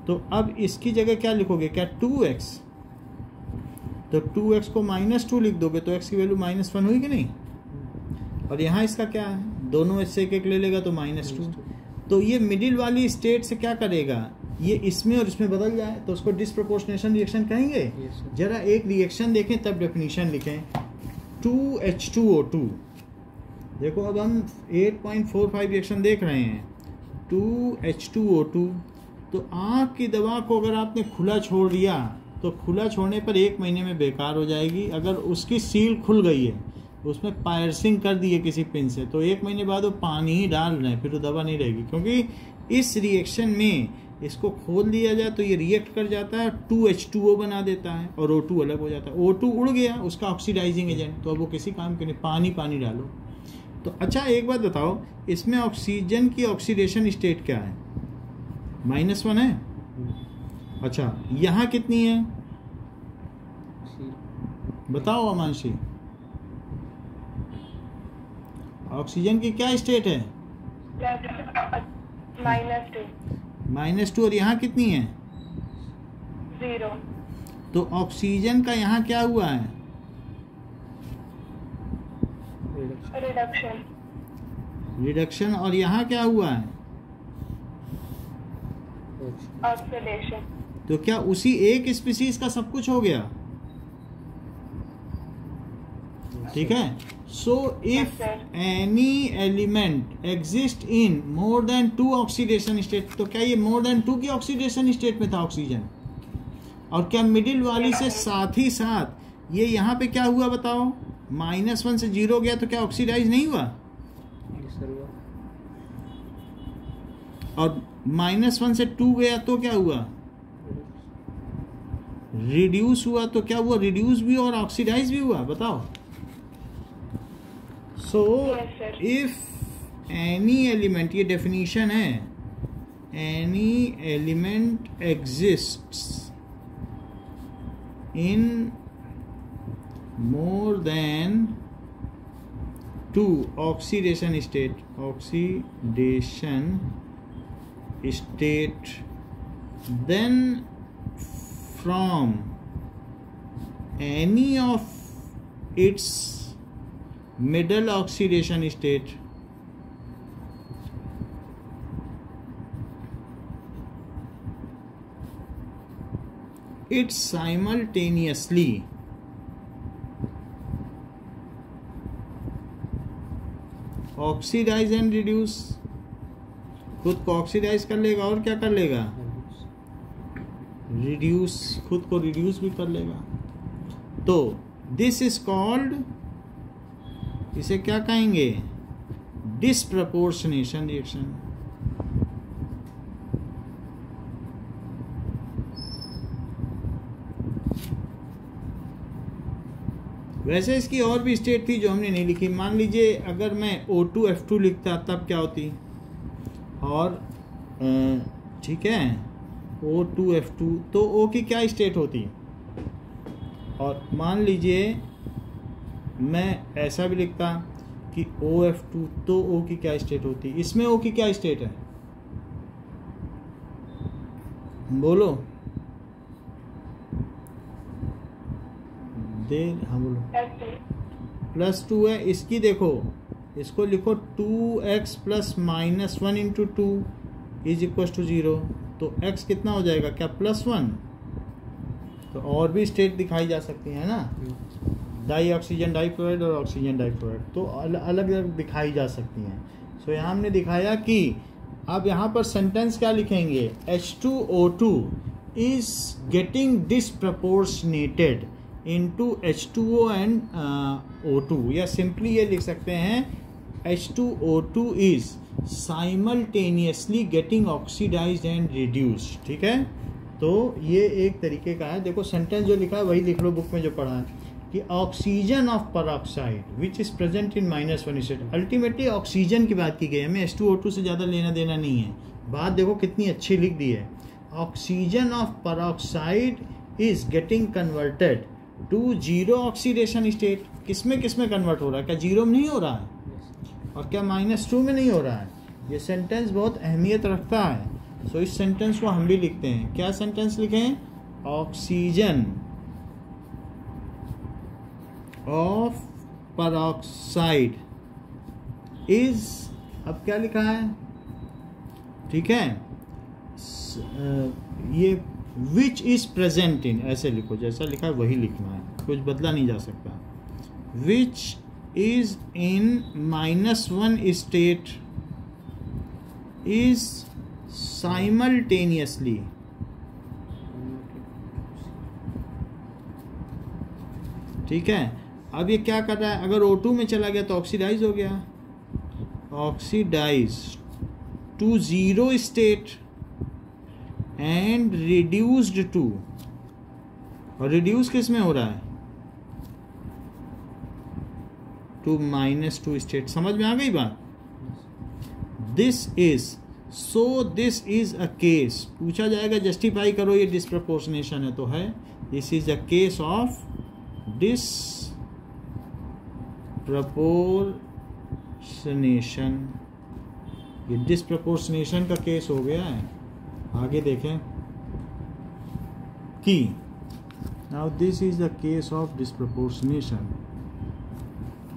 तो अब इसकी जगह क्या लिखोगे? क्या 2x? तो 2x को -2 लिख दोगे तो x की वैल्यू -1 हुई कि नहीं? और यहाँ इसका क्या है? दोनों इससे एक ले लेगा तो -2। तो ये मिडिल वाली स्टेट से क्या करेगा? ये इसमें और इसमें बदल जाए तो उसको डिसप्रोपोर्शनेशन रिएक्शन कहेंगे। जरा एक रिएक्शन देखें तब डेफिनेशन लिखें। 2H2O2, देखो अब हम 8.45 रिएक्शन देख रहे हैं। 2H2O2, तो आँख की दवा को अगर आपने खुला छोड़ दिया तो खुला छोड़ने पर 1 महीने में बेकार हो जाएगी। अगर उसकी सील खुल गई है उसमें पायर्सिंग कर दिए किसी पिन से, तो 1 महीने बाद वो पानी ही डाल रहे हैं, फिर वो दवा नहीं रहेगी, क्योंकि इस रिएक्शन में इसको खोल दिया जाए तो ये रिएक्ट कर जाता है, 2H2O बना देता है और O2 अलग हो जाता है। O2 उड़ गया, उसका ऑक्सीडाइजिंग एजेंट, तो अब वो किसी काम के नहीं, पानी पानी डालो। तो अच्छा एक बात बताओ, इसमें ऑक्सीजन की ऑक्सीडेशन स्टेट क्या है? -1 है। अच्छा यहाँ कितनी है बताओ अमांशी? ऑक्सीजन की क्या स्टेट है? -2 और यहाँ कितनी है? 0। तो ऑक्सीजन का यहाँ क्या हुआ है? रिडक्शन। और यहाँ क्या हुआ है? ऑक्सीडेशन। तो क्या उसी एक स्पीसीज का सब कुछ हो गया? ठीक है। So if any element exist in more than 2 oxidation state, तो क्या ये मोर देन 2 की ऑक्सीडेशन स्टेट में था ऑक्सीजन? और क्या मिडिल वाली से साथ ही साथ ये यहाँ पे क्या हुआ बताओ? -1 से 0 गया तो क्या ऑक्सीडाइज नहीं हुआ? और -1 से 2 गया तो क्या हुआ? रिड्यूस हुआ। तो क्या हुआ? रिड्यूस भी और ऑक्सीडाइज भी हुआ, बताओ। सो इफ एनी एलिमेंट, ये डेफिनेशन है, any element exists in more than 2 oxidation state, then from any of its middle oxidation state it simultaneously oxidize and reduce, खुद को ऑक्सीडाइज कर लेगा और क्या कर लेगा? रिड्यूस, खुद को रिड्यूस भी कर लेगा। तो दिस इज कॉल्ड, इसे क्या कहेंगे? Disproportionation reaction. वैसे इसकी और भी स्टेट थी जो हमने नहीं लिखी। मान लीजिए अगर मैं O2F2 लिखता तब क्या होती? और ठीक है, O2F2 तो O की क्या स्टेट होती? और मान लीजिए मैं ऐसा भी लिखता कि OF2 तो O की क्या स्टेट होती? इसमें O की क्या स्टेट है? बोलो। हाँ बोलो। +2 है। इसकी देखो, इसको लिखो 2x + -1 × 2 = 0। तो x कितना हो जाएगा? क्या +1? तो और भी स्टेट दिखाई जा सकती है ना, डाई ऑक्सीजन डाइक्लोराइड और ऑक्सीजन डाइक्लोराइड, तो अलग अलग दिखाई जा सकती हैं। सो यहाँ हमने दिखाया कि अब यहाँ पर सेंटेंस क्या लिखेंगे? H2O2 is getting disproportionated into H2O and O2, या सिंपली ये लिख सकते हैं H2O2 is simultaneously getting oxidised and reduced. ठीक है, तो ये एक तरीके का है। देखो सेंटेंस जो लिखा है वही लिख लो, बुक में जो पढ़ा है कि oxygen of peroxide which is present in -1 state. Ultimately oxygen की बात की गई, हमें H2O2 से ज़्यादा लेना देना नहीं है। बात देखो कितनी अच्छी लिख दी है। Oxygen of peroxide is getting converted to 0 oxidation state. किसमें कन्वर्ट हो रहा है? क्या 0 में नहीं हो रहा है? और क्या -2 में नहीं हो रहा है? ये सेंटेंस बहुत अहमियत रखता है। सो इस सेंटेंस को हम भी लिखते हैं। क्या सेंटेंस लिखें? ऑक्सीजन ऑफ परऑक्साइड इज, अब क्या लिखा है? ठीक है, ये विच इज प्रेजेंट इन, ऐसे लिखो, जैसा लिखा है वही लिखना है, कुछ बदला नहीं जा सकता। Which is in -1 state is simultaneously ठीक है अब ये क्या कर रहा है, अगर O2 में चला गया तो ऑक्सीडाइज हो गया, oxidise to zero state and reduced to, और रिड्यूस किस में हो रहा है, टू -2 स्टेट। समझ में आ गई बात? दिस इज अ केस, पूछा जाएगा जस्टिफाई करो ये डिस्प्रपोर्शनेशन है, तो है this is a case of disproportionation. ये डिस्प्रपोर्शनेशन का केस हो गया है। आगे देखें कि now this is the case of disproportionation.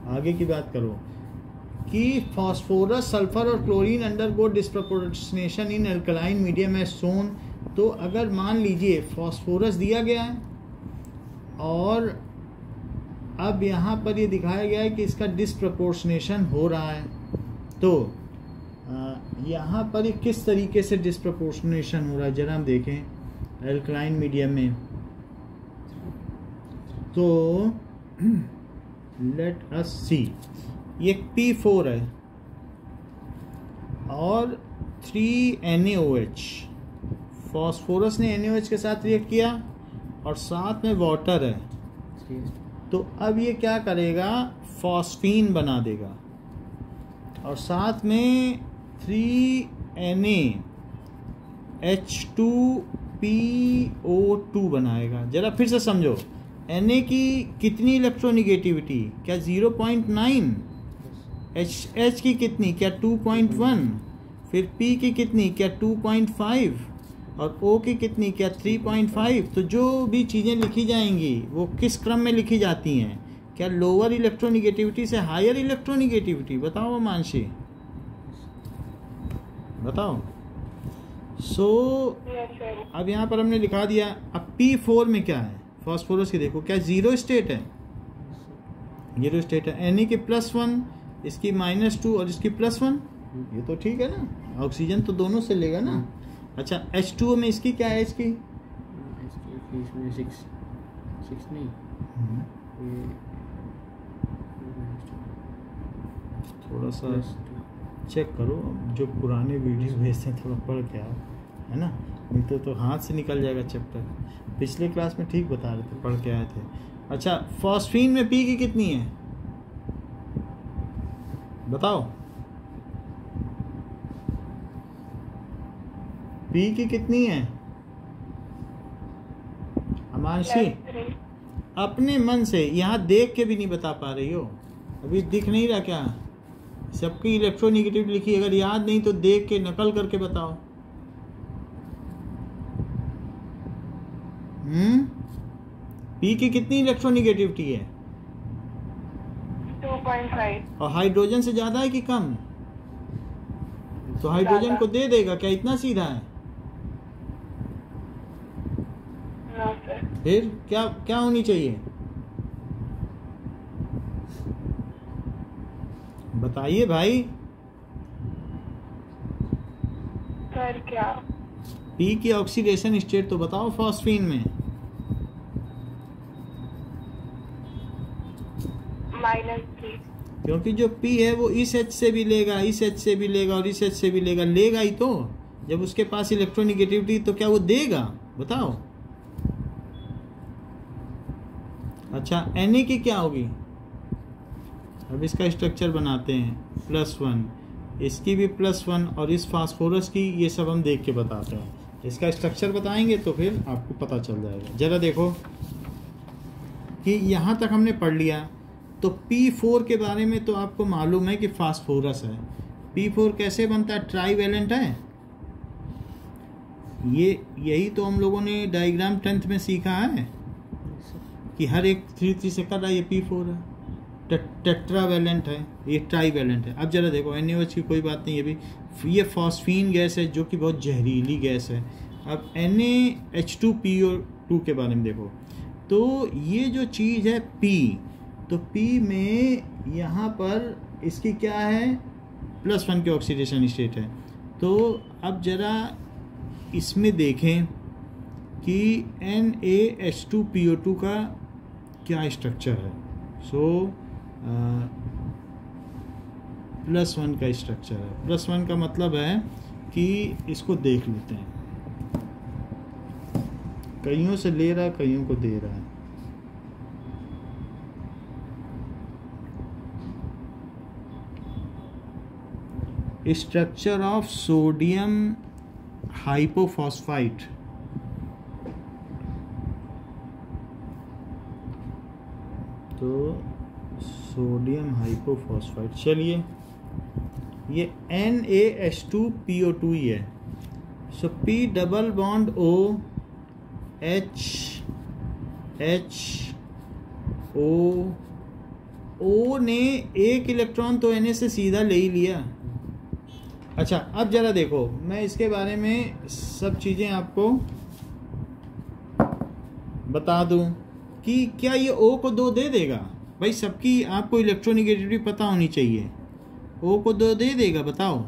आगे की बात करो कि फास्फोरस, सल्फर और chlorine undergo disproportionation in alkaline medium as shown. तो अगर मान लीजिए फास्फोरस दिया गया है और अब यहाँ पर ये दिखाया गया है कि इसका डिस्प्रपोर्शनेशन हो रहा है, तो यहाँ पर ये किस तरीके से डिस्प्रपोर्शनेशन हो रहा है जरा हम देखें अल्कलाइन मीडियम में। तो लेट अस सी, ये P4 है और 3NaOH, फास्फोरस ने NaOH के साथ रिएक्ट किया और साथ में वाटर है, तो अब ये क्या करेगा, फॉस्फीन बना देगा और साथ में 3NaH2PO2 बनाएगा। जरा फिर से समझो, Na की कितनी इलेक्ट्रोनिगेटिविटी, क्या 0.9, H की कितनी, क्या 2.1, फिर P की कितनी, क्या 2.5 और O की कितनी, क्या 3.5। तो जो भी चीज़ें लिखी जाएंगी वो किस क्रम में लिखी जाती हैं, क्या लोअर इलेक्ट्रोनिगेटिविटी से हायर इलेक्ट्रोनिगेटिविटी? बताओ मानसी, बताओ। अब यहाँ पर हमने लिखा दिया। अब P4 में क्या है, फास्फोरस की देखो, क्या जीरो स्टेट है, जीरो स्टेट है। Na की +1, इसकी -2 और इसकी +1, ये तो ठीक है ना, ऑक्सीजन तो दोनों से लेगा ना। अच्छा H2O में इसकी क्या है, इसकी नहीं, थोड़ा सा चेक करो, जो पुराने वीडियो भेजते हैं थोड़ा पढ़ के आओ, है ना, नहीं तो हाथ से निकल जाएगा चैप्टर। पिछले क्लास में ठीक बता रहे थे, पढ़ के आए थे। अच्छा फॉस्फीन में P की कितनी है बताओ, P की कितनी है अमांशी? अपने मन से, यहाँ देख के भी नहीं बता पा रही हो, अभी दिख नहीं रहा क्या? सबकी इलेक्ट्रोनिगेटिव लिखी, अगर याद नहीं तो देख के नकल करके बताओ। P की कितनी इलेक्ट्रोनिगेटिविटी है? 2.5। और हाइड्रोजन से ज्यादा है कि कम? तो हाइड्रोजन को दे देगा क्या, इतना सीधा है? No sir. फिर क्या क्या होनी चाहिए बताइए भाई। सर क्या? P की ऑक्सीडेशन स्टेट तो बताओ फॉस्फीन में। -3। क्योंकि जो P है वो इस H से भी लेगा, इस H से भी लेगा और इस H से भी लेगा, लेगा ही तो। जब उसके पास इलेक्ट्रोनिगेटिविटी तो क्या वो देगा, बताओ। अच्छा Na की क्या होगी, अब इसका स्ट्रक्चर बनाते हैं, +1, इसकी भी +1 और इस फास्फोरस की, ये सब हम देख के बताते हैं। इसका स्ट्रक्चर बताएंगे तो फिर आपको पता चल जाएगा। जरा देखो कि यहाँ तक हमने पढ़ लिया, तो P4 के बारे में तो आपको मालूम है कि फास्फोरस है। P4 कैसे बनता है, ट्राईवैलेंट है। यही तो हम लोगों ने डायग्राम 10th में सीखा है कि हर एक 3 से कर रहा है, ये P4 है। टेट्रावैलेंट है, ये ट्राईवैलेंट है। अब जरा देखो NaOH की कोई बात नहीं, ये फॉस्फीन गैस है जो कि बहुत जहरीली गैस है। अब NaH2PO2 के बारे में देखो, तो ये जो चीज़ है P, तो P में यहाँ पर इसकी क्या है, +1 की ऑक्सीडेशन स्टेट है। तो अब जरा इसमें देखें कि NaH2PO2 का क्या स्ट्रक्चर है। सो +1 का स्ट्रक्चर है। +1 का मतलब है कि इसको देख लेते हैं, कईयों से ले रहा है, कईयों को दे रहा है। Structure of sodium hypophosphite. तो सोडियम हाइपोफॉस्फाइट, चलिए ये NaH2PO2 ही है। सो P double bond O H O ने एक इलेक्ट्रॉन तो Na से सीधा ले ही लिया। अच्छा, अब जरा देखो, मैं इसके बारे में सब चीज़ें आपको बता दूं कि क्या ये O को 2 दे देगा। भाई सबकी आपको इलेक्ट्रोनेगेटिविटी पता होनी चाहिए। O को 2 दे देगा, बताओ?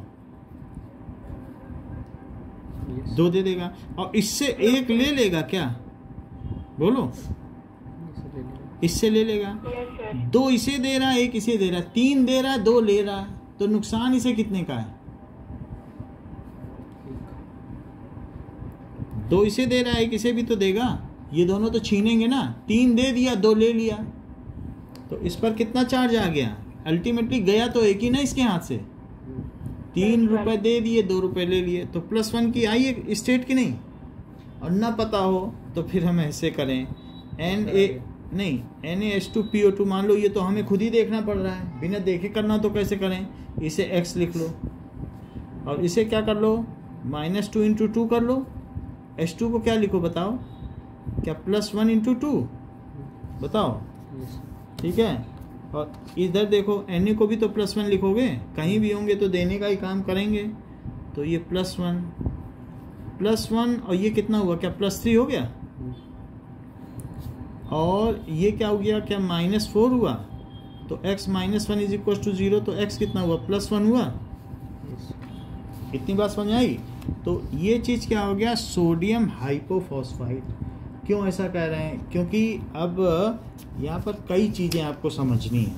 2 दे देगा। और इससे 1 ले लेगा क्या? बोलो। इससे ले लेगा। 2 इसे दे रहा है, 1 इसे दे रहा है, 3 दे रहा है, 2 ले रहा है, तो नुकसान इसे कितने का है? 2 इसे दे रहा है, 1 इसे भी तो देगा। ये दोनों तो छीनेंगे ना। 3 दे दिया, 2 ले लिया, तो इस पर कितना चार्ज आ गया? अल्टीमेटली गया तो एक ही ना इसके हाथ से। 3 रुपए दे दिए, 2 रुपए ले लिए, तो +1 की आई है स्टेट की नहीं। और ना पता हो तो फिर हम ऐसे करें, NaH2PO2 मान लो, ये तो हमें खुद ही देखना पड़ रहा है, बिना देखे करना तो कैसे करें? इसे x लिख लो और इसे क्या कर लो, -2 × 2 कर लो। H2 को क्या लिखो बताओ? क्या +1 × 2 बताओ? ठीक है। और इधर देखो, Na को भी तो +1 लिखोगे, कहीं भी होंगे तो देने का ही काम करेंगे। तो ये +1 और ये कितना हुआ? क्या +3 हो गया? और ये क्या हो गया? क्या -4 हुआ? तो x -1 = 0, तो x कितना हुआ? +1 हुआ। इतनी बात समझ आई? तो ये चीज़ क्या हो गया? Sodium hypophosphite. क्यों ऐसा कह रहे हैं? क्योंकि अब यहाँ पर कई चीज़ें आपको समझनी है।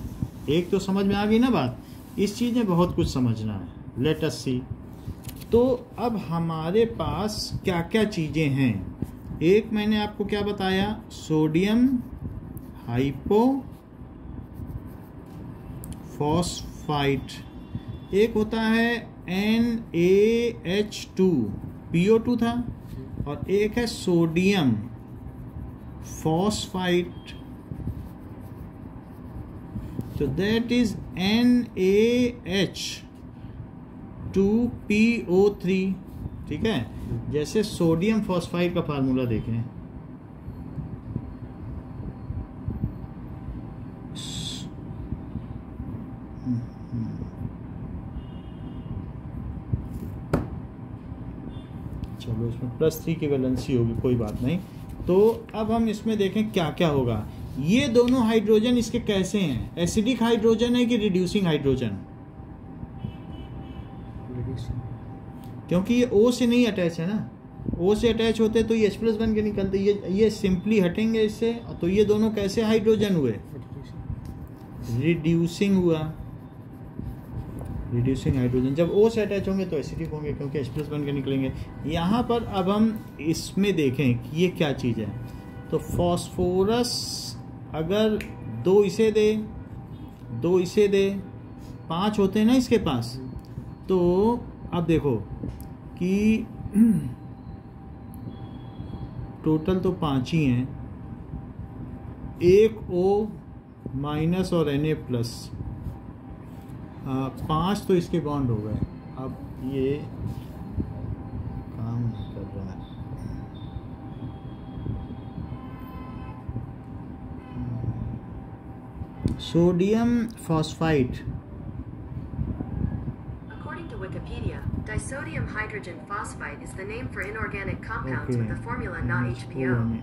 एक तो समझ में आ गई ना बात, इस चीज़ में बहुत कुछ समझना है। लेट अस सी। तो अब हमारे पास क्या क्या चीज़ें हैं? एक मैंने आपको क्या बताया? Sodium hypophosphite. एक होता है NaH2PO2 था, और एक है सोडियम फॉस्फाइट, तो दैट इज NaH2PO3। ठीक है। जैसे सोडियम फॉस्फाइट का फार्मूला देखें, चलो इसमें +3 की वैलेंसी होगी, कोई बात नहीं। तो अब हम इसमें देखें क्या क्या होगा। ये दोनों हाइड्रोजन इसके कैसे हैं? एसिडिक हाइड्रोजन है कि रिड्यूसिंग हाइड्रोजन? क्योंकि ये O से नहीं अटैच है ना। O से अटैच होते तो ये H+ बन के निकलते, ये सिंपली हटेंगे इससे। तो ये दोनों कैसे हाइड्रोजन हुए? रिड्यूसिंग हुआ। रिड्यूसिंग हाइड्रोजन जब O से अटैच होंगे तो एसिडिक होंगे, क्योंकि H+ बन के निकलेंगे। यहाँ पर अब हम इसमें देखें कि ये क्या चीज़ है। तो फॉस्फोरस अगर 2 इसे दे, 2 इसे दे, 5 होते हैं ना इसके पास। तो अब देखो कि टोटल तो 5 ही हैं, 1 O- और Na+, 5 तो इसके बॉन्ड हो गए। अब ये काम नहीं कर रहा है। Sodium phosphite, According to Wikipedia, disodium hydrogen phosphide is the name for inorganic compounds with the formula NaHPO.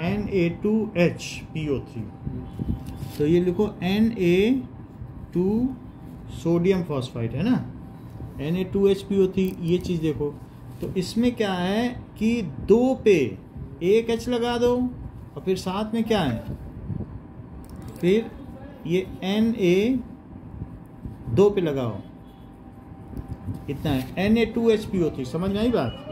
Na2HPO3। तो ये लिखो Na2 सोडियम फॉस्फाइड है ना, Na2HPO3। ये चीज़ देखो, तो इसमें क्या है कि 2 पे 1 H लगा दो और फिर साथ में क्या है, फिर ये Na2 पे लगाओ, इतना है Na2HPO3। समझ में आई बात?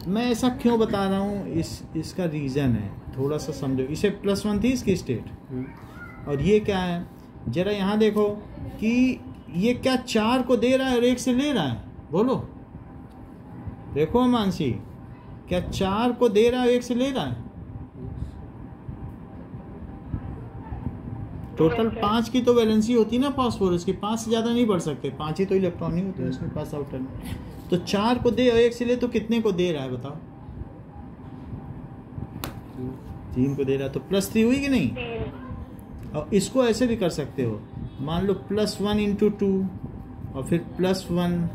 मैं ऐसा क्यों बता रहा हूँ, इसका रीज़न है, थोड़ा सा समझो। इसे +1 थी इसकी स्टेट, और ये क्या है, जरा यहाँ देखो कि ये क्या 4 को दे रहा है और 1 से ले रहा है, बोलो। देखो मानसी, क्या 4 को दे रहा है 1 से ले रहा है? टोटल 5 की तो वैलेंसी होती है ना फास्फोरस की, 5 से ज़्यादा नहीं बढ़ सकते, 5 ही तो इलेक्ट्रॉन नहीं होते उसके पास आउटर में। तो 4 को दे और 1 से ले, तो कितने को दे रहा है बताओ? 3 को दे रहा है, तो +3 हुई कि नहीं? और इसको ऐसे भी कर सकते हो, मान लो +1 × 2 और फिर +1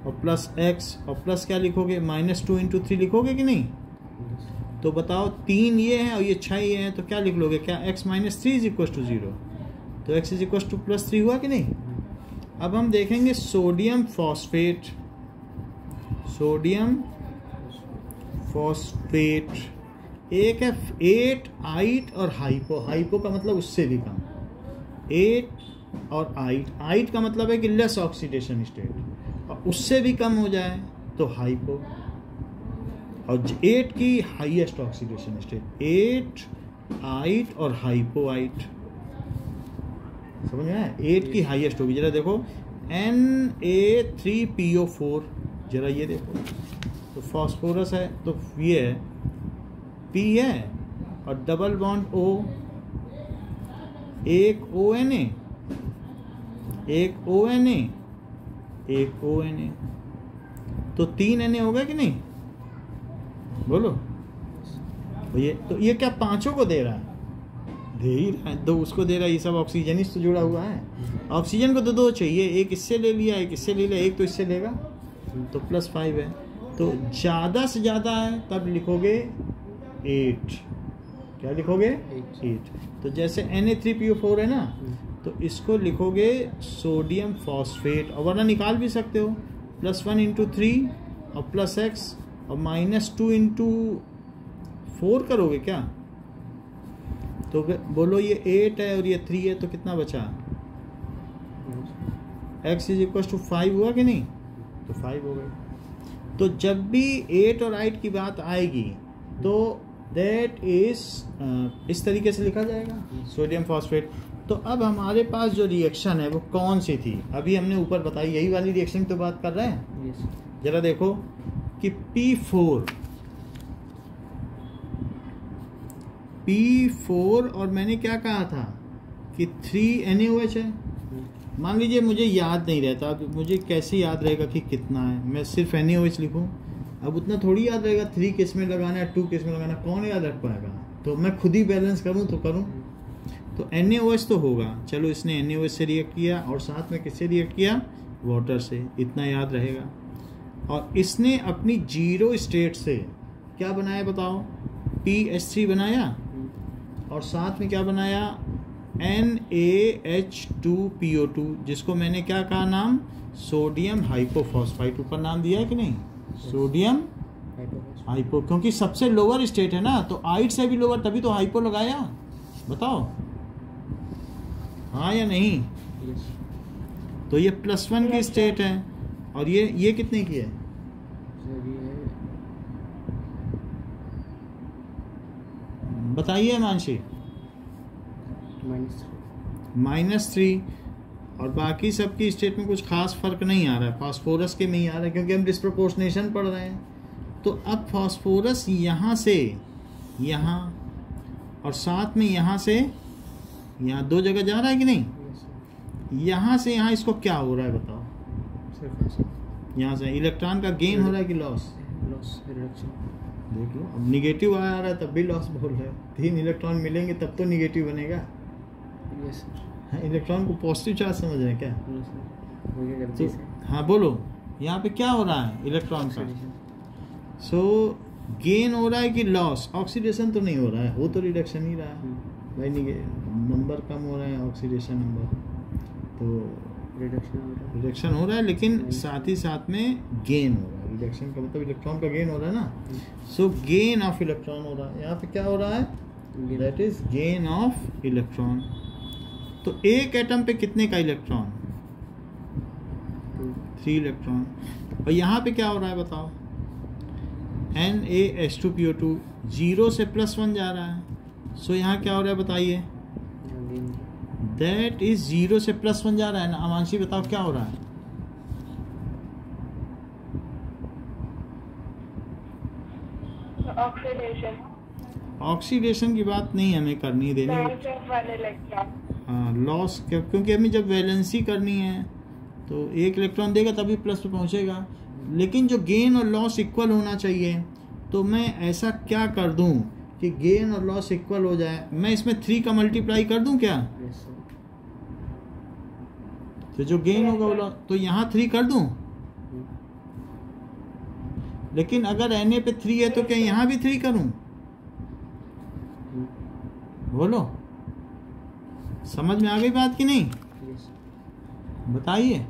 और +x और प्लस क्या लिखोगे, -2 × 3 लिखोगे कि नहीं? तो बताओ 3 ये है और ये 6 ये है, तो क्या लिख लोगे? क्या x - 3 = 0? तो x = +3 हुआ कि नहीं? अब हम देखेंगे सोडियम फॉस्फेट। सोडियम फॉस्फेट एक है 8 आइट और हाइपो। हाइपो का मतलब उससे भी कम, 8 और आइट। आइट का मतलब है कि लेस ऑक्सीडेशन स्टेट, और उससे भी कम हो जाए तो हाइपो। और 8 की हाईएस्ट ऑक्सीडेशन स्टेट, 8 आइट और हाइपो आइट। समझ में आया? 8 की हाईएस्ट होगी। जरा देखो Na3PO4, जरा ये देखो, तो फास्फोरस है तो ये है P है और डबल बॉन्ड O, एक ONA, एक ONA, एक ONA, तो 3 Na हो गए कि नहीं? बोलो। तो ये क्या 5 को दे रहा है? दे ही रहा है, 2 उसको दे रहा है, ये सब ऑक्सीजन से जुड़ा हुआ है। ऑक्सीजन को तो 2 चाहिए, एक इससे ले लिया, एक इससे ले लिया, एक तो इससे लेगा, तो +5 है। तो ज़्यादा से ज़्यादा है तब लिखोगे 8। क्या लिखोगे? 8। तो जैसे Na3PO4 है ना, तो इसको लिखोगे सोडियम फॉस्फेट, और वरना निकाल भी सकते हो, +1 × 3 और +x और -2 × 4 करोगे क्या? तो बोलो ये 8 है और ये 3 है, तो कितना बचा? x = 5 हुआ कि नहीं? तो 5 हो गए। तो जब भी 8 और 8 की बात आएगी तो दैट इज इस तरीके से लिखा जाएगा, सोडियम फॉस्फेट। तो अब हमारे पास जो रिएक्शन है वो कौन सी थी? अभी हमने ऊपर बताई, यही वाली रिएक्शन की तो बात कर रहे हैं। जरा देखो कि P4 और मैंने क्या कहा था कि 3 NaOH है। मान लीजिए मुझे याद नहीं रहता, अब मुझे कैसे याद रहेगा कि कितना है? मैं सिर्फ NaOH लिखूं, अब उतना थोड़ी याद रहेगा 3 किस में लगाना है, 2 किस में लगाना, कौन याद रख पाएगा? तो मैं खुद ही बैलेंस करूं तो करूं। तो NaOH तो होगा, चलो इसने NaOH से रिएक्ट किया और साथ में किससे रिएक्ट किया? वाटर से, इतना याद रहेगा। और इसने अपनी 0 स्टेट से क्या बनाया बताओ? PH3 बनाया, और साथ में क्या बनाया? NaH2PO2, जिसको मैंने क्या कहा नाम? Sodium hypophosphite. ऊपर नाम दिया है कि नहीं? सोडियम हाइपो, क्योंकि सबसे लोअर स्टेट है ना, तो आइट से भी लोअर, तभी तो हाइपो लगाया। बताओ हाँ या नहीं? तो ये +1 की स्टेट है, और ये कितने की है? बताइए मानसी। -3। और बाकी सबकी स्टेट में कुछ खास फर्क नहीं आ रहा है, फास्फोरस के में ही आ रहा है, क्योंकि हम डिस्प्रोपोर्शनेशन पढ़ रहे हैं। तो अब फास्फोरस यहाँ से यहाँ और साथ में यहाँ से यहाँ 2 जगह जा रहा है कि नहीं? यहाँ से यहाँ इसको क्या हो रहा है बताओ? यहाँ से इलेक्ट्रॉन का गेन हो रहा है कि लॉस? देख लो, अब निगेटिव आ रहा है तब भी लॉस बोल रहा है। 3 इलेक्ट्रॉन मिलेंगे तब तो निगेटिव बनेगा। इलेक्ट्रॉन को पॉजिटिव चार्ज समझ रहे हैं क्या? तो हाँ बोलो, यहाँ पे क्या हो रहा है इलेक्ट्रॉन का? सो गेन हो रहा है कि लॉस? ऑक्सीडेशन तो नहीं हो रहा है, वो तो रिडक्शन ही रहा है भाई, नंबर कम हो रहा है, ऑक्सीडेशन नंबर, तो रिडक्शन हो रहा है, लेकिन साथ ही साथ में गेन हो रहा है। रिडक्शन का मतलब इलेक्ट्रॉन का गेन हो रहा है ना, सो गेन ऑफ इलेक्ट्रॉन हो रहा है। यहाँ पे क्या हो रहा है? That is gain of electron. तो एक एटम पे कितने का इलेक्ट्रॉन? 3 इलेक्ट्रॉन। और यहाँ पे क्या हो रहा है बताओ? NaH2PO2 0 से +1 जा रहा है। सो यहाँ क्या हो रहा है बताइए? दैट इज 0 से +1 जा रहा है ना। अमांशी बताओ क्या हो रहा है? ऑक्सीडेशन। ऑक्सीडेशन की बात नहीं हमें करनी देनी। हाँ लॉस, क्योंकि हमें जब वैलेंसी करनी है तो एक इलेक्ट्रॉन देगा तभी प्लस पे पहुंचेगा। लेकिन जो गेन और लॉस इक्वल होना चाहिए, तो मैं ऐसा क्या कर दूं कि गेन और लॉस इक्वल हो जाए? मैं इसमें 3 का मल्टीप्लाई कर दूं क्या? तो जो गेन होगा वो तो यहाँ 3 कर दूं। लेकिन अगर Na पे 3 है तो क्या यहाँ भी 3 करूं? बोलो, समझ में आ गई बात कि नहीं? बताइए।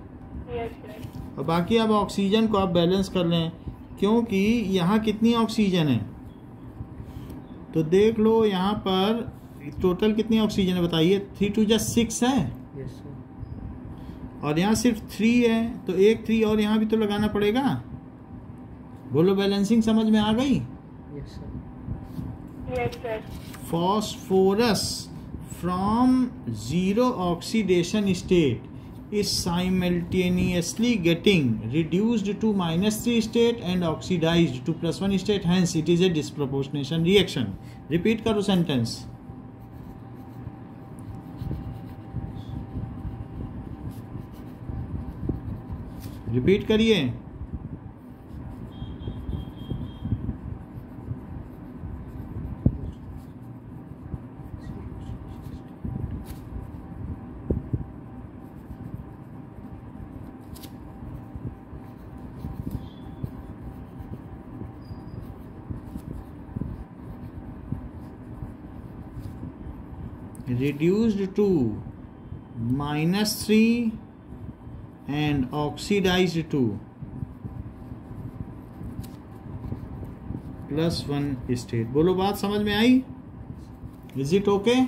और बाकी अब ऑक्सीजन को आप बैलेंस कर लें, क्योंकि यहाँ कितनी ऑक्सीजन है तो देख लो। यहाँ पर टोटल कितनी ऑक्सीजन है बताइए? 3 2 जा 6 है। और यहाँ सिर्फ 3 है, तो एक 3 और यहाँ भी तो लगाना पड़ेगा। बोलो, बैलेंसिंग समझ में आ गई? Phosphorus from 0 oxidation state is simultaneously getting reduced to -3 state and oxidized to +1 state. Hence, it is a disproportionation reaction. Repeat करो sentence. Repeat करिए. Reduced to -3 and oxidized to +1 state. बोलो, बात समझ में आई? Is it okay?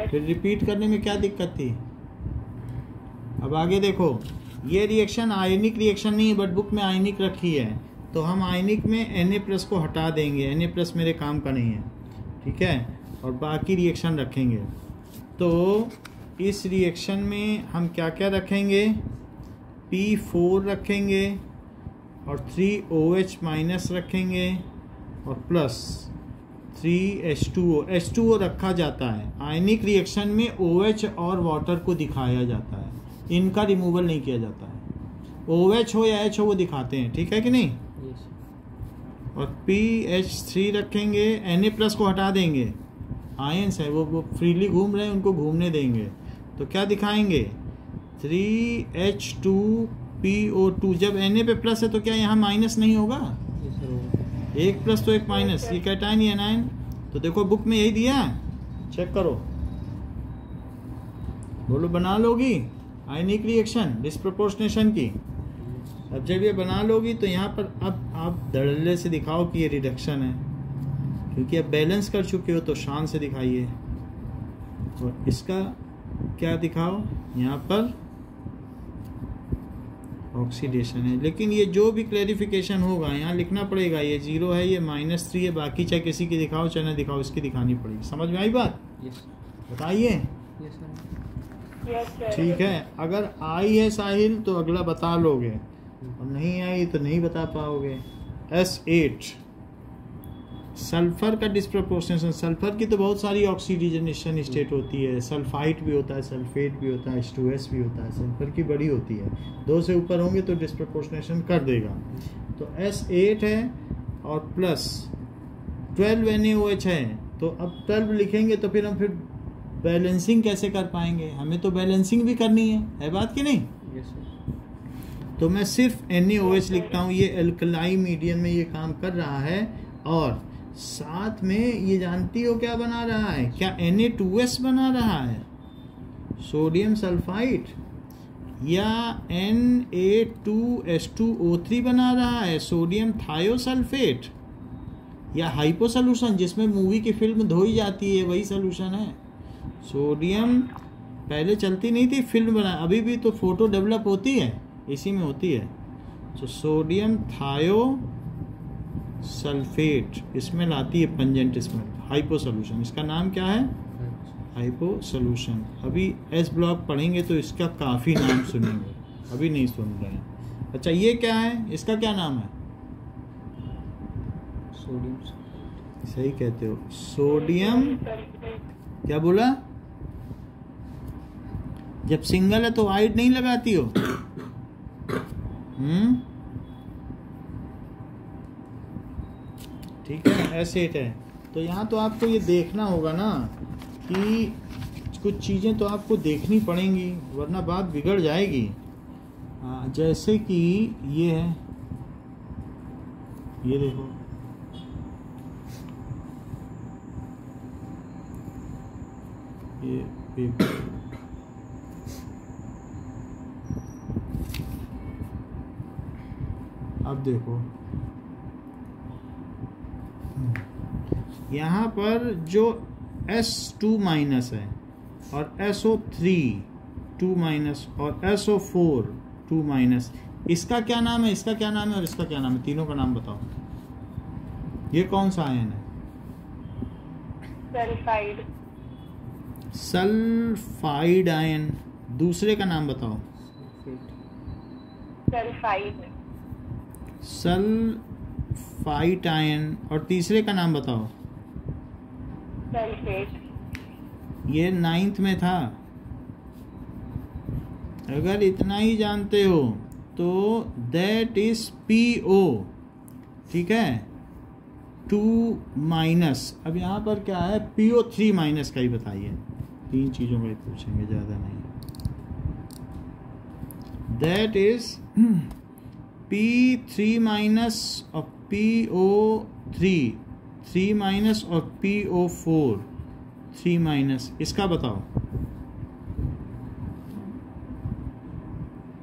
फिर repeat करने में क्या दिक्कत थी? अब आगे देखो, ये रिएक्शन आयनिक रिएक्शन नहीं है, बट बुक में आयनिक रखी है, तो हम आयनिक में Na+ को हटा देंगे। Na+ मेरे काम का नहीं है, ठीक है, और बाकी रिएक्शन रखेंगे। तो इस रिएक्शन में हम क्या क्या रखेंगे? P4 रखेंगे और 3OH- रखेंगे और प्लस 3H2O। H2O रखा जाता है आयनिक रिएक्शन में, OH और वाटर को दिखाया जाता है, इनका रिमूवल नहीं किया जाता है। OH हो या H हो वो दिखाते हैं, ठीक है कि नहीं? और PH3 रखेंगे, Na+ को हटा देंगे, आयंस है वो फ्रीली घूम रहे हैं, उनको घूमने देंगे, तो क्या दिखाएंगे? 3H2PO2। जब Na पे प्लस है तो क्या यहाँ माइनस नहीं होगा? एक प्लस तो एक माइनस, ये कैटायन या एनायन। तो देखो बुक में यही दिया, चेक करो। बोलो, बना लोगी आयनिक रिएक्शन डिस्प्रोपोर्शनेशन की? अब जब ये बना लोगी तो यहाँ पर अब आप धड़ल्ले से दिखाओ कि ये रिडक्शन है, क्योंकि अब बैलेंस कर चुके हो तो शान से दिखाइए। और इसका क्या दिखाओ? यहाँ पर ऑक्सीडेशन है। लेकिन ये जो भी क्लैरिफिकेशन होगा यहाँ लिखना पड़ेगा, ये 0 है, ये -3 है, बाकी चाहे किसी की दिखाओ चाहे ना दिखाओ, इसकी दिखानी पड़ेगी। समझ में आई बात? बताइए। ठीक है, अगर आई है साहिल तो अगला बता लोगे, और नहीं आई तो नहीं बता पाओगे। S8 सल्फर का डिस्प्रोपोर्शनेशन। सल्फर की तो बहुत सारी ऑक्सीडेशन स्टेट होती है, सल्फाइट भी होता है, सल्फेट भी होता है, H2S भी होता है। सल्फर की बड़ी होती है, 2 से ऊपर होंगे तो डिस्प्रोपोर्शनेशन कर देगा। तो S8 है और प्लस 12 NaOH है, तो अब 12 लिखेंगे तो फिर हम बैलेंसिंग कैसे कर पाएंगे? हमें तो बैलेंसिंग भी करनी है बात कि नहीं? तो मैं सिर्फ NaOH लिखता हूँ, ये एल्कलाई मीडियम में ये काम कर रहा है। और साथ में ये जानती हो क्या बना रहा है? क्या Na2S बना रहा है? सोडियम सल्फाइड, या Na2H2O3 बना रहा है, सोडियम थायोसल्फेट, या हाइपो सोल्यूशन जिसमें मूवी की फिल्म धोई जाती है, वही सोल्यूशन है। सोडियम पहले चलती नहीं थी, फिल्म बना, अभी भी तो फोटो डेवलप होती है, इसी में होती है। तो सोडियम थायो सल्फेट इसमें लाती है पंजेंट स्मेल, हाइपो सोल्यूशन। इसका नाम क्या है? Hypo solution. अभी एस ब्लॉक पढ़ेंगे तो इसका काफ़ी नाम सुनेंगे, अभी नहीं सुन रहे हैं। अच्छा ये क्या है, इसका क्या नाम है? सोडियम। सही कहते हो, सोडियम। क्या बोला? जब सिंगल है तो आइड नहीं लगाती हो? ठीक है, एसिड है। तो यहाँ तो आपको ये देखना होगा ना कि कुछ चीज़ें तो आपको देखनी पड़ेंगी, वरना बात बिगड़ जाएगी। जैसे कि ये है, ये देखो, ये पेपर, अब देखो यहाँ पर जो S2 माइनस है और SO3 2 माइनस और SO4 2 माइनस, इसका क्या नाम है, इसका क्या नाम है और इसका क्या नाम है? तीनों का नाम बताओ। ये कौन सा आयन है? सल्फाइड। Sulphide ion. दूसरे का नाम बताओ। सल्फाइड। Sulphide ion. और तीसरे का नाम बताओ। सल्फेट। ये 9th में था। अगर इतना ही जानते हो तो दैट इज PO, ठीक है, 2 माइनस। अब यहाँ पर क्या है, PO3 माइनस का ही बताइए। 3 चीज़ों का ही पूछेंगे, ज़्यादा नहीं। दैट इज P3 माइनस और PO3 3 माइनस और PO4 3 माइनस, इसका बताओ।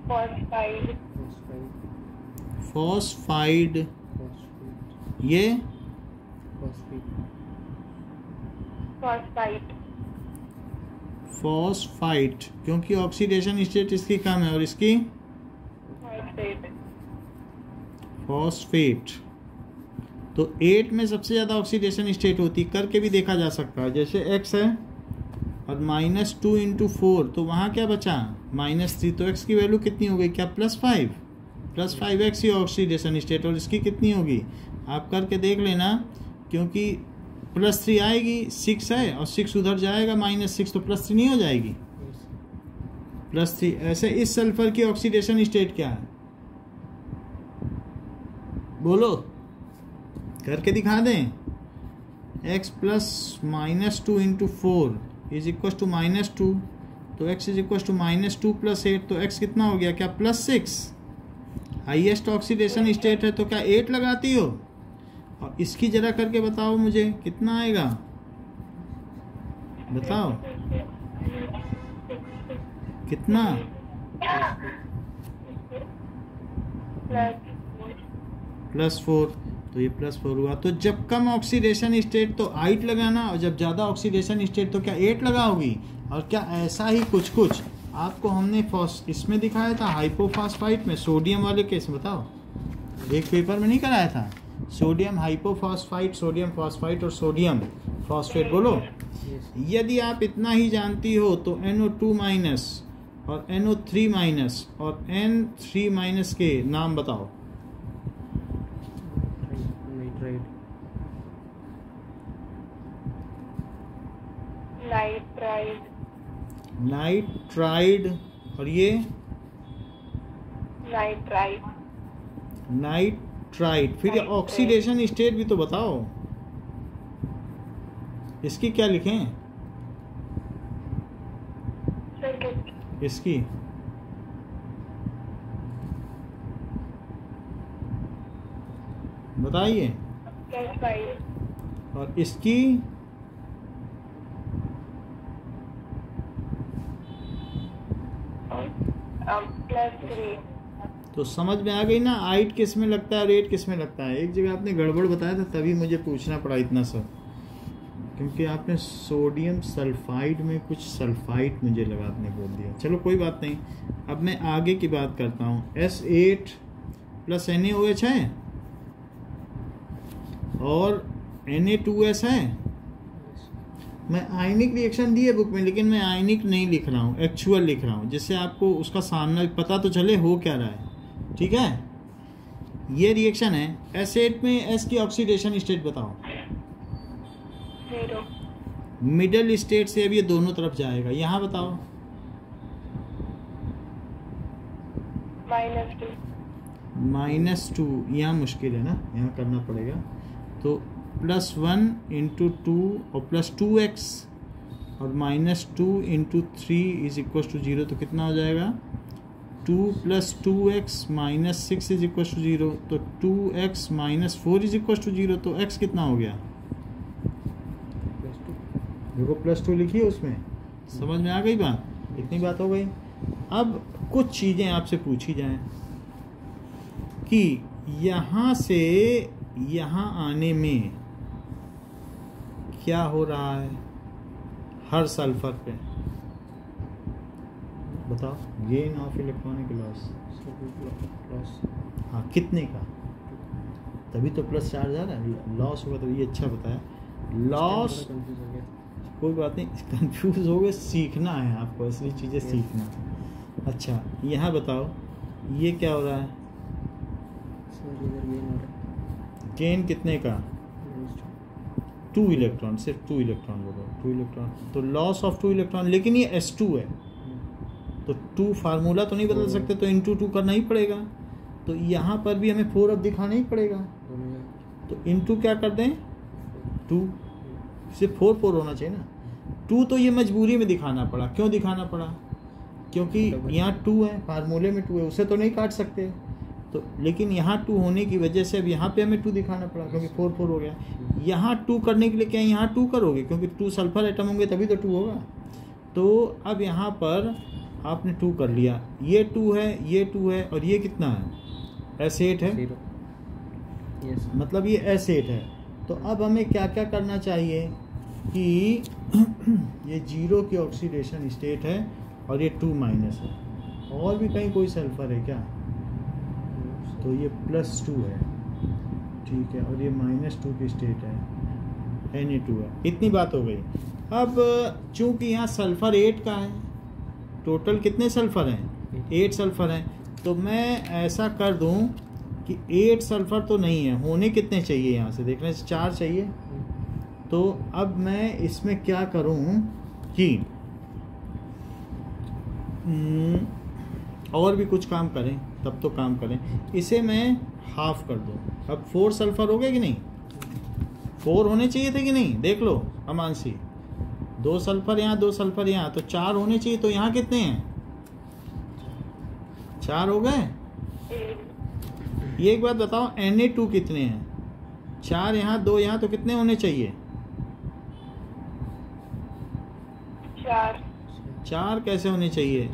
फॉस्फाइड। फॉस्फाइड। ये फॉस्फाइड। फॉस्फाइट, क्योंकि ऑक्सीडेशन स्टेट इसकी कम है और इसकी फॉस्फेट। फॉस्फेट। तो 8 में सबसे ज़्यादा ऑक्सीडेशन स्टेट होती, करके भी देखा जा सकता है। जैसे X है और -2 × 4, तो वहाँ क्या बचा? -3। तो X की वैल्यू कितनी हो गई? क्या +5? +5X ही ऑक्सीडेशन स्टेट, और इसकी कितनी होगी आप करके देख लेना, क्योंकि +3 आएगी, 6 है और 6 उधर जाएगा -6, तो +3 नहीं हो जाएगी? +3। ऐसे इस सल्फर की ऑक्सीडेशन स्टेट क्या है, बोलो, करके दिखा दें। X + -2 × 4 इज इक्व टू -2, तो X इज इक्व टू -2 + 8, तो X कितना हो गया? क्या +6? हाईएस्ट ऑक्सीडेशन स्टेट है, तो क्या 8 लगाती हो? और इसकी जरा करके बताओ मुझे, कितना आएगा बताओ, कितना? +4। तो ये +4 हुआ। तो जब कम ऑक्सीडेशन स्टेट तो 8 लगाना, और जब ज़्यादा ऑक्सीडेशन स्टेट तो क्या 8 लगाओगी? और क्या ऐसा ही कुछ कुछ आपको हमने इसमें दिखाया था, हाइपोफॉस्फाइट में, सोडियम वाले केस में, बताओ, एक पेपर में नहीं कराया था? सोडियम हाइपोफॉस्फाइट, सोडियम फॉस्फाइट और सोडियम फॉस्फेट, बोलो। यदि आप इतना ही जानती हो तो NO2 माइनस और NO3 माइनस और N3 माइनस के नाम बताओ। नाइट्राइड। नाइट्राइड। और ये नाइट्राइड। नाइट्राइड। फिर ऑक्सीडेशन स्टेट भी तो बताओ, इसकी क्या लिखें? इसकी बताइए। और इसकी +3। तो समझ में आ गई ना, 8 किस में लगता है और 8 किस में लगता है। एक जगह आपने गड़बड़ बताया था तभी मुझे पूछना पड़ा इतना सब, क्योंकि आपने सोडियम सल्फाइड में कुछ सल्फाइड मुझे लगा आपने बोल दिया। चलो कोई बात नहीं, अब मैं आगे की बात करता हूँ। S8 प्लस NaOH है और Na2S है। मैं आयनिक रिएक्शन दी है बुक में, लेकिन मैं आयनिक नहीं लिख रहा हूँ, एक्चुअल लिख रहा हूँ, जिससे आपको उसका सामना पता तो चले हो क्या रहा है। ठीक है, ये रिएक्शन है। S8 में S की ऑक्सीडेशन स्टेट बताओ। 0 मिडल स्टेट से अब ये दोनों तरफ जाएगा। यहाँ बताओ। -2 यहाँ मुश्किल है ना, यहाँ करना पड़ेगा। तो +1 × 2 और +2x और -2 × 3 = 0। तो कितना हो जाएगा? 2 + 2x - 6 = 0। तो 2x - 4 = 0। तो x कितना हो गया? देखो +2 लिखी है उसमें। समझ में आ गई बात? इतनी बात हो गई। अब कुछ चीज़ें आपसे पूछी जाएं कि यहाँ से यहाँ आने में क्या हो रहा है हर सल्फर पे, बताओ। Gain of electronic loss. हाँ, कितने का? तभी तो प्लस चार्ज आ रहा है। लॉस होगा तो ये अच्छा बताया। लॉस कोई बात नहीं, कंफ्यूज हो गए, सीखना है आपको, असली चीज़ें सीखना है। अच्छा, यहाँ बताओ ये क्या हो रहा है? गेन कितने का? 2 इलेक्ट्रॉन, सिर्फ 2 इलेक्ट्रॉन बोलो, 2 इलेक्ट्रॉन। तो लॉस ऑफ 2 इलेक्ट्रॉन, लेकिन ये S2 है तो 2 फार्मूला तो नहीं बदल सकते, तो × 2 करना ही पड़ेगा। तो यहाँ पर भी हमें 4 अब दिखाना ही पड़ेगा। तो × क्या कर दें? 2, सिर्फ 4 होना चाहिए ना। 2 तो ये मजबूरी में दिखाना पड़ा। क्यों दिखाना पड़ा? क्योंकि यहाँ 2 है, फार्मूले में 2 है, उसे तो नहीं काट सकते। तो लेकिन यहाँ 2 होने की वजह से अब यहाँ पे हमें 2 दिखाना पड़ा, क्योंकि 4 हो गया। यहाँ 2 करने के लिए क्या यहाँ 2 करोगे? क्योंकि 2 सल्फर एटम होंगे तभी तो 2 होगा। तो अब यहाँ पर आपने 2 कर लिया। ये 2 है, ये 2 है, और ये कितना है? S8 है। मतलब ये S8 है। तो अब हमें क्या क्या करना चाहिए कि ये 0 की ऑक्सीडेशन स्टेट है और ये 2 माइनस है। और भी कहीं कोई सल्फर है क्या? तो ये +2 है, ठीक है, और ये -2 की स्टेट है, Na2 है। इतनी बात हो गई। अब चूंकि यहाँ सल्फर 8 का है, टोटल कितने सल्फर हैं? 8 सल्फर हैं। तो मैं ऐसा कर दूं कि 8 सल्फर तो नहीं है, होने कितने चाहिए? यहाँ से देखने से 4 चाहिए। तो अब मैं इसमें क्या करूं कि और भी कुछ काम करें, तब तो काम करें। इसे मैं हाफ कर दूं। अब 4 सल्फर हो गए कि नहीं? 4 होने चाहिए थे कि नहीं? देख लो अमानसी, 2 सल्फर यहाँ, 2 सल्फर यहाँ, तो 4 होने चाहिए। तो यहाँ कितने हैं? 4 हो गए। ये एक बात बताओ, Na2 कितने हैं? 4 यहाँ, 2 यहाँ, तो कितने होने चाहिए? 4 कैसे होने चाहिए?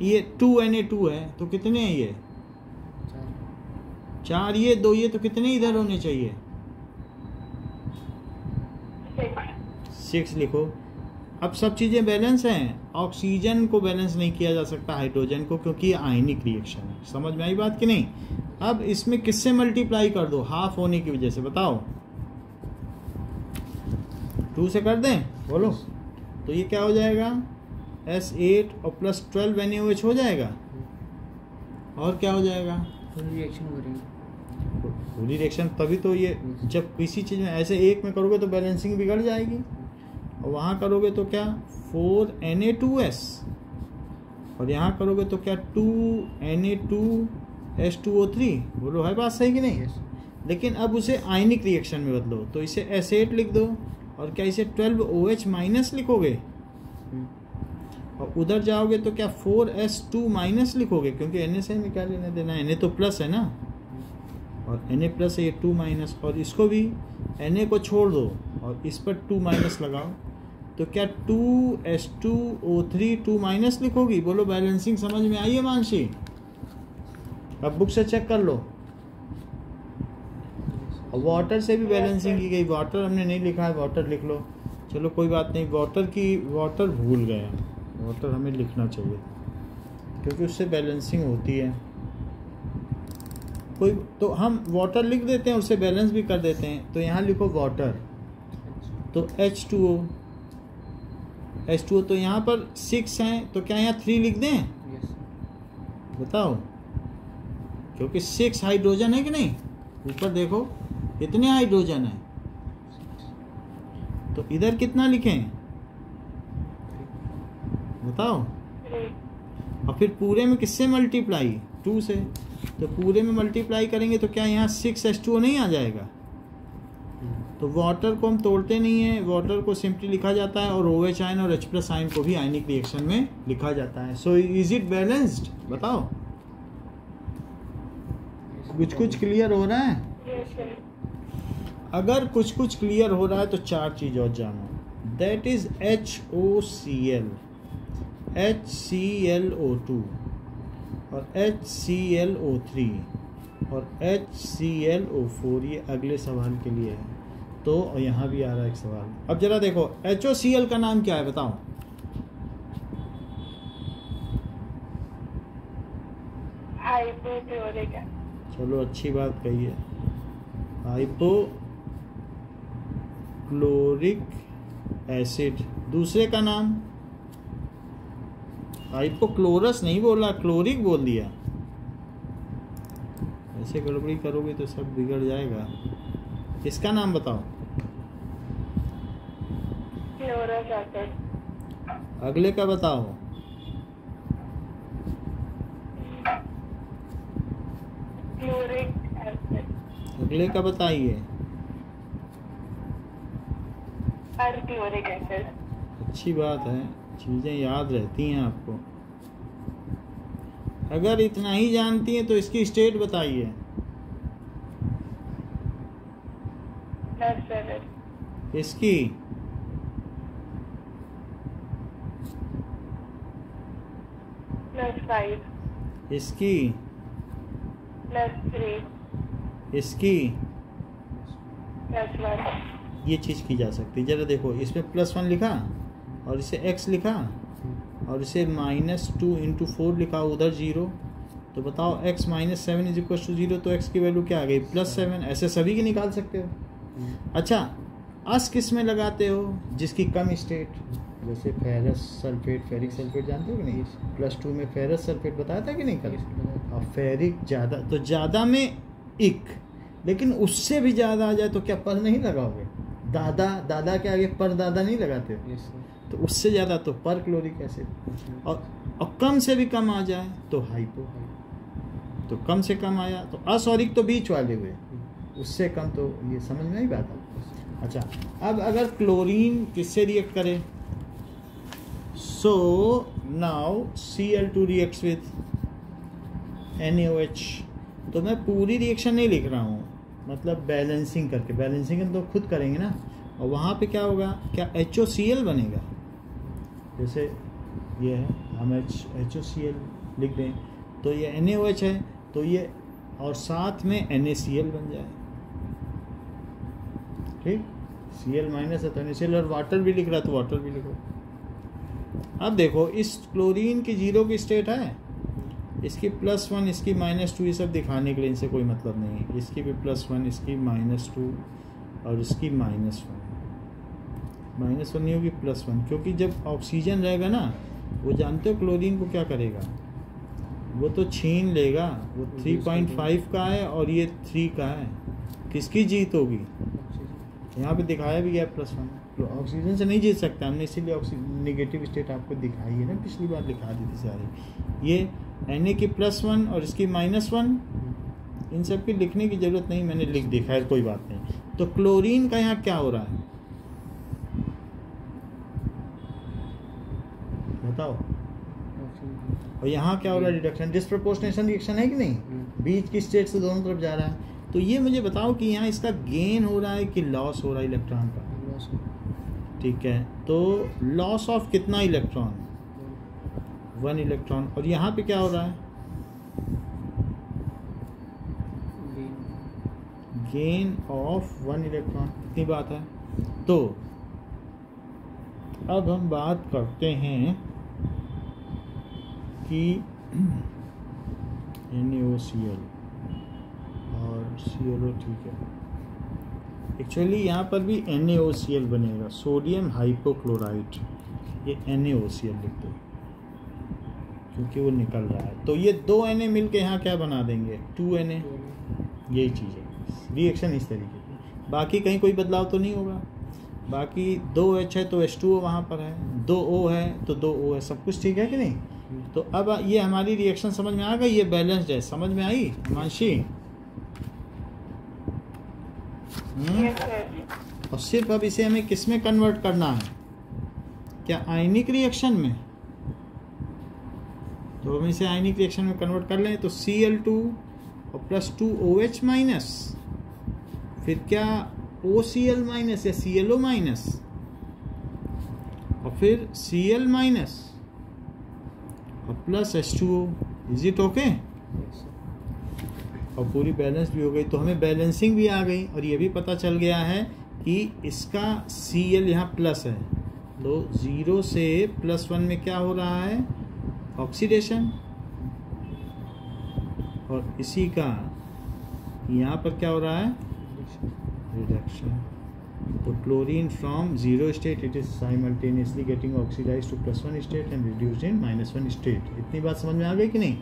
ये 2 Na2 है, तो कितने हैं ये? 4 ये, 2 ये, तो कितने इधर होने चाहिए? 6 लिखो। अब सब चीज़ें बैलेंस हैं। ऑक्सीजन को बैलेंस नहीं किया जा सकता हाइड्रोजन को, क्योंकि ये आयनिक रिएक्शन है। समझ में आई बात कि नहीं? अब इसमें किससे मल्टीप्लाई कर दो? हाफ होने की वजह से। बताओ, 2 से कर दें? बोलो। तो ये क्या हो जाएगा? S8 और +12 NaOH हो जाएगा। और क्या हो जाएगा? रिएक्शन हो रही है। पूरी रिएक्शन। तभी तो ये, जब किसी चीज़ में ऐसे एक में करोगे तो बैलेंसिंग बिगड़ जाएगी, और वहाँ करोगे तो क्या? 4 Na2S, और यहाँ करोगे तो क्या? 2 Na2S2O3। बोलो, है बात सही कि नहीं? लेकिन अब उसे आयनिक रिएक्शन में बदलो। तो इसे S8 लिख दो, और क्या इसे 12OH- लिखोगे? और उधर जाओगे तो क्या 4S2- लिखोगे? क्योंकि Na से में क्या लेना देना है? Na तो प्लस है ना, और Na+ है, ये 2-, और इसको भी Na को छोड़ दो और इस पर 2- लगाओ। तो क्या 2S2O3 2- लिखोगी? बोलो, बैलेंसिंग समझ में आई है मानसी? अब बुक से चेक कर लो। वाटर से भी बैलेंसिंग की गई, वाटर हमने नहीं लिखा है, वाटर लिख लो। चलो कोई बात नहीं, वाटर भूल गए, वाटर हमें लिखना चाहिए क्योंकि उससे बैलेंसिंग होती है। कोई तो हम वाटर लिख देते हैं, उससे बैलेंस भी कर देते हैं। तो यहाँ लिखो वाटर, तो H2O तो यहाँ पर 6 हैं, तो क्या यहाँ 3 लिख दें? बताओ, क्योंकि 6 हाइड्रोजन है कि नहीं? ऊपर देखो कितने हाइड्रोजन है, तो इधर कितना लिखें बताओ। और फिर पूरे में किससे मल्टीप्लाई? 2 से। तो पूरे में मल्टीप्लाई करेंगे तो क्या यहाँ 6H2O नहीं आ जाएगा? तो वाटर को हम तोड़ते नहीं है, वाटर को सिंपली लिखा जाता है, और OH आयन और H+ आयन को भी आयनिक रिएक्शन में लिखा जाता है। So is it balanced? बताओ, कुछ क्लियर हो रहा है? अगर कुछ क्लियर हो रहा है तो 4 चीज और जानो। दैट इज HOCl, HClO2 और HClO3 और HClO4। ये अगले सवाल के लिए है। तो यहाँ भी आ रहा है एक सवाल। अब जरा देखो, HOCl का नाम क्या है बताओ? हाइपोक्लोरिक। चलो अच्छी बात कही है, हाइपोक्लोरिक एसिड। दूसरे का नाम? हाइपोक्लोरस नहीं बोला, क्लोरिक बोल दिया। ऐसे गड़बड़ी करोगे तो सब बिगड़ जाएगा। इसका नाम बताओ। Chlorous acid. अगले का बताओ। Chloric acid. अगले का बताइए। Perchloric acid. अच्छी बात है, चीजें याद रहती हैं आपको। अगर इतना ही जानती हैं तो इसकी स्टेट बताइए। इसकी +5। इसकी +3। इसकी +1। ये चीज़ की जा सकती है। जरा देखो, इसमें +1 लिखा और इसे x लिखा और इसे -2 × 4 लिखा, उधर 0। तो बताओ x - 7 = 0, तो x की वैल्यू क्या आ गई? +7। ऐसे सभी की निकाल सकते हो। अच्छा, अस किस में लगाते हो? जिसकी कम स्टेट, जैसे फेरस सल्फेट, फेरिक सल्फेट जानते हो कि नहीं? +2 में फेरस सल्फेट बताया था कि नहीं कल? और फेरिक ज़्यादा, तो ज़्यादा में इक, लेकिन उससे भी ज़्यादा आ जाए तो क्या पर नहीं लगाओगे? दादा के आगे पर दादा नहीं लगाते हो? तो उससे ज़्यादा तो पर क्लोरिक एसिड, और कम से भी कम आ जाए तो हाइपो। तो कम से कम आया तो अस और इक तो बीच वाले हुए, उससे कम तो ये समझ में ही बात है। अच्छा, अब अगर क्लोरीन किससे रिएक्ट करे? So now Cl2 reacts with NaOH। तो मैं पूरी रिएक्शन नहीं लिख रहा हूँ, मतलब बैलेंसिंग करके। बैलेंसिंग तो खुद करेंगे ना, और वहाँ पे क्या होगा? क्या HOCl बनेगा? जैसे ये है, हम HOCl लिख दें तो ये NaOH है, तो ये और साथ में NaCl बन जाए। ठीक, Cl- है तो NaCl, और वाटर भी लिख रहा है तो वाटर भी लिखो। अब देखो, इस क्लोरीन की 0 की स्टेट है, इसकी +1, इसकी -2, ये सब दिखाने के लिए इनसे कोई मतलब नहीं है। इसकी भी +1, इसकी -2 और इसकी -1 नहीं होगी, +1, क्योंकि जब ऑक्सीजन रहेगा ना, वो जानते हो क्लोरीन को क्या करेगा? वो तो छीन लेगा। वो 3.5 का है और ये 3 का है, किसकी जीत होगी? यहाँ पे दिखाया भी गया +1। तो ऑक्सीजन से नहीं जीत सकता हमने, इसीलिए नेगेटिव स्टेट आपको दिखाई है ना, पिछली बार दिखा दी थी सारी। ये Na की +1 और इसकी -1, इन सब की लिखने की ज़रूरत नहीं, मैंने लिख दी, खैर कोई बात नहीं। तो क्लोरीन का यहाँ क्या हो रहा है बताओ? और यहाँ क्या हो रहा है? रिडक्शन, डिस्प्रोपोर्शनेशन रिएक्शन है कि नहीं? बीच की स्टेट से दोनों तरफ जा रहा है। तो ये मुझे बताओ कि यहाँ इसका गेन हो रहा है कि लॉस हो रहा है इलेक्ट्रॉन का? ठीक है, तो लॉस ऑफ कितना इलेक्ट्रॉन? 1 इलेक्ट्रॉन। और यहाँ पे क्या हो रहा है? गेन ऑफ 1 इलेक्ट्रॉन, इतनी बात है। तो अब हम बात करते हैं कि NaOCl और ClO, ठीक है। एक्चुअली यहाँ पर भी NaOCl बनेगा, सोडियम हाइपोक्लोराइड, ये NaOCl लिखते हैं क्योंकि वो निकल रहा है। तो ये 2 Na मिल के यहाँ क्या बना देंगे, 2 Na। यही चीज़ है, रिएक्शन इस तरीके की। बाकी कहीं कोई बदलाव तो नहीं होगा। बाकी 2H है तो H2O वहाँ पर है, 2O है तो 2O है, सब कुछ ठीक है कि नहीं। तो अब ये हमारी रिएक्शन समझ में आ गई, ये बैलेंस्ड है, समझ में आई मानसी? Yes, sir. और सिर्फ अब इसे हमें किस में कन्वर्ट करना है, क्या आयनिक रिएक्शन में? तो हम इसे आयनिक रिएक्शन में कन्वर्ट कर लें तो Cl2 और प्लस 2OH माइनस, फिर क्या OCl माइनस या ClO माइनस, और फिर Cl माइनस और plus H2O। Is it okay? और पूरी बैलेंस भी हो गई। तो हमें बैलेंसिंग भी आ गई और ये भी पता चल गया है कि इसका Cl यहाँ प्लस है, तो 0 से +1 में क्या हो रहा है, ऑक्सीडेशन। और इसी का यहाँ पर क्या हो रहा है, रिडक्शन। तो chlorine from 0 state it is simultaneously getting oxidise to +1 state and reduced in -1 state. इतनी बात समझ में आ गई कि नहीं?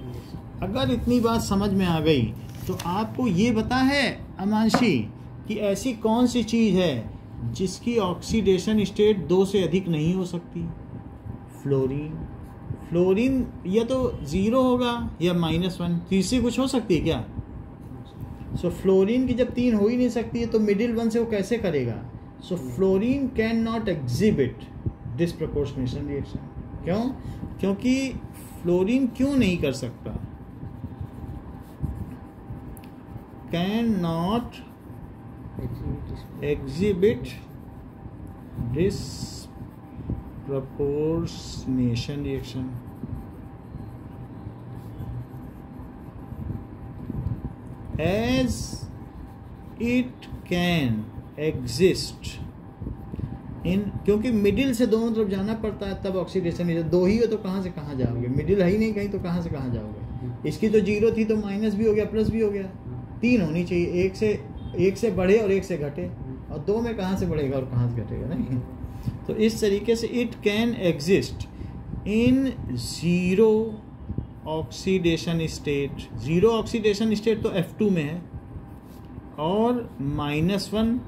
अगर इतनी बात समझ में आ गई तो आपको ये पता है अमांशी कि ऐसी कौन सी चीज़ है जिसकी ऑक्सीडेशन स्टेट 2 से अधिक नहीं हो सकती? फ्लोरीन। फ्लोरीन या तो 0 होगा या -1, तीसरी कुछ हो सकती है क्या? सो फ्लोरीन की जब 3 हो ही नहीं सकती है तो मिडिल 1 से वो कैसे करेगा? So fluorine cannot exhibit disproportionation reaction. क्यों? क्योंकि फ्लोरीन क्यों नहीं कर सकता? Cannot exhibit disproportionation reaction. As it can exist in, क्योंकि मिडिल से दोनों तरफ जाना पड़ता है तब ऑक्सीडेशन। 2 ही हो तो कहाँ से कहाँ जाओगे? मिडिल है ही नहीं कहीं तो कहाँ से कहाँ जाओगे? इसकी तो 0 थी तो माइनस भी हो गया प्लस भी हो गया। 3 होनी चाहिए, एक से बढ़े और एक से घटे, और 2 में कहाँ से बढ़ेगा और कहाँ से घटेगा? नहीं। तो इस तरीके से it can exist in 0 oxidation state. 0 oxidation state तो F2 में है, और -1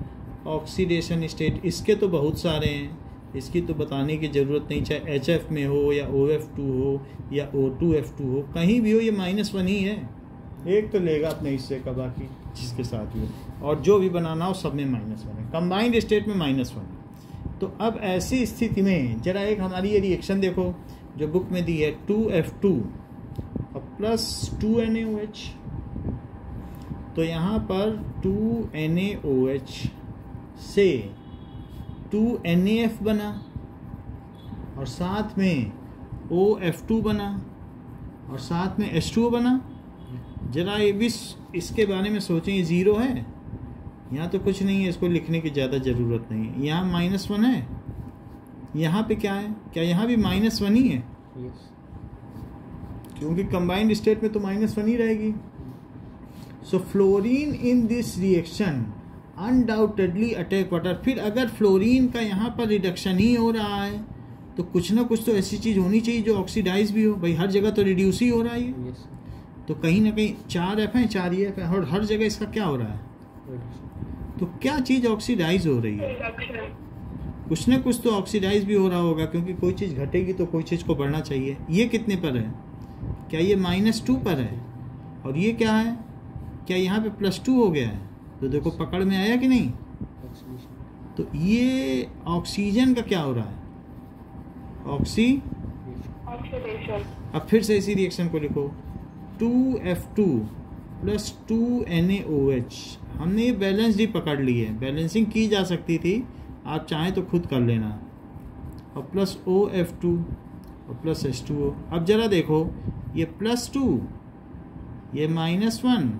ऑक्सीडेशन स्टेट इसके तो बहुत सारे हैं, इसकी तो बताने की ज़रूरत नहीं, चाहे HF में हो या OF2 हो या O2F2 हो, कहीं भी हो ये -1 ही है। एक तो लेगा अपने हिस्से का, बाकी जिसके साथ भी, और जो भी बनाना हो सब में -1 है, कंबाइंड स्टेट में -1। तो अब ऐसी स्थिति में जरा एक हमारी ये रिएक्शन देखो जो बुक में दी है, 2F2 और प्लस 2 NaOH। तो यहाँ पर 2 NaOH से 2 NaF बना और साथ में OF2 बना और साथ में H2O बना। जरा ये भी इसके बारे में सोचें, ये 0 है, यहाँ तो कुछ नहीं है, इसको लिखने की ज़्यादा ज़रूरत नहीं है। यहाँ -1 है, यहाँ पे क्या है, क्या यहाँ भी -1 ही है? क्योंकि कंबाइंड स्टेट में तो -1 ही रहेगी। So fluorine in this reaction undoubtedly attack water. फिर अगर फ्लोरीन का यहाँ पर रिडक्शन ही हो रहा है तो कुछ ना कुछ तो ऐसी चीज़ होनी चाहिए जो ऑक्सीडाइज भी हो। भाई हर जगह तो रिड्यूस ही हो रहा है, तो कहीं ना कहीं 4F है 4EF है, और हर जगह इसका क्या हो रहा है? तो क्या चीज़ ऑक्सीडाइज हो रही है? कुछ ना कुछ तो ऑक्सीडाइज भी हो रहा होगा, क्योंकि कोई चीज़ घटेगी तो कोई चीज़ को बढ़ना चाहिए। ये कितने पर है? क्या ये -2 पर है? और ये क्या है? क्या यहाँ पे +2 हो गया है? तो देखो पकड़ में आया कि नहीं? तो ये ऑक्सीजन का क्या हो रहा है? ऑक्सीडेशन। अब फिर से इसी रिएक्शन को लिखो, 2F2 प्लस 2 NaOH। हमने ये बैलेंस ही पकड़ ली है, बैलेंसिंग की जा सकती थी, आप चाहें तो खुद कर लेना। और प्लस OF2 और प्लस H2O। अब जरा देखो, ये +2, ये -1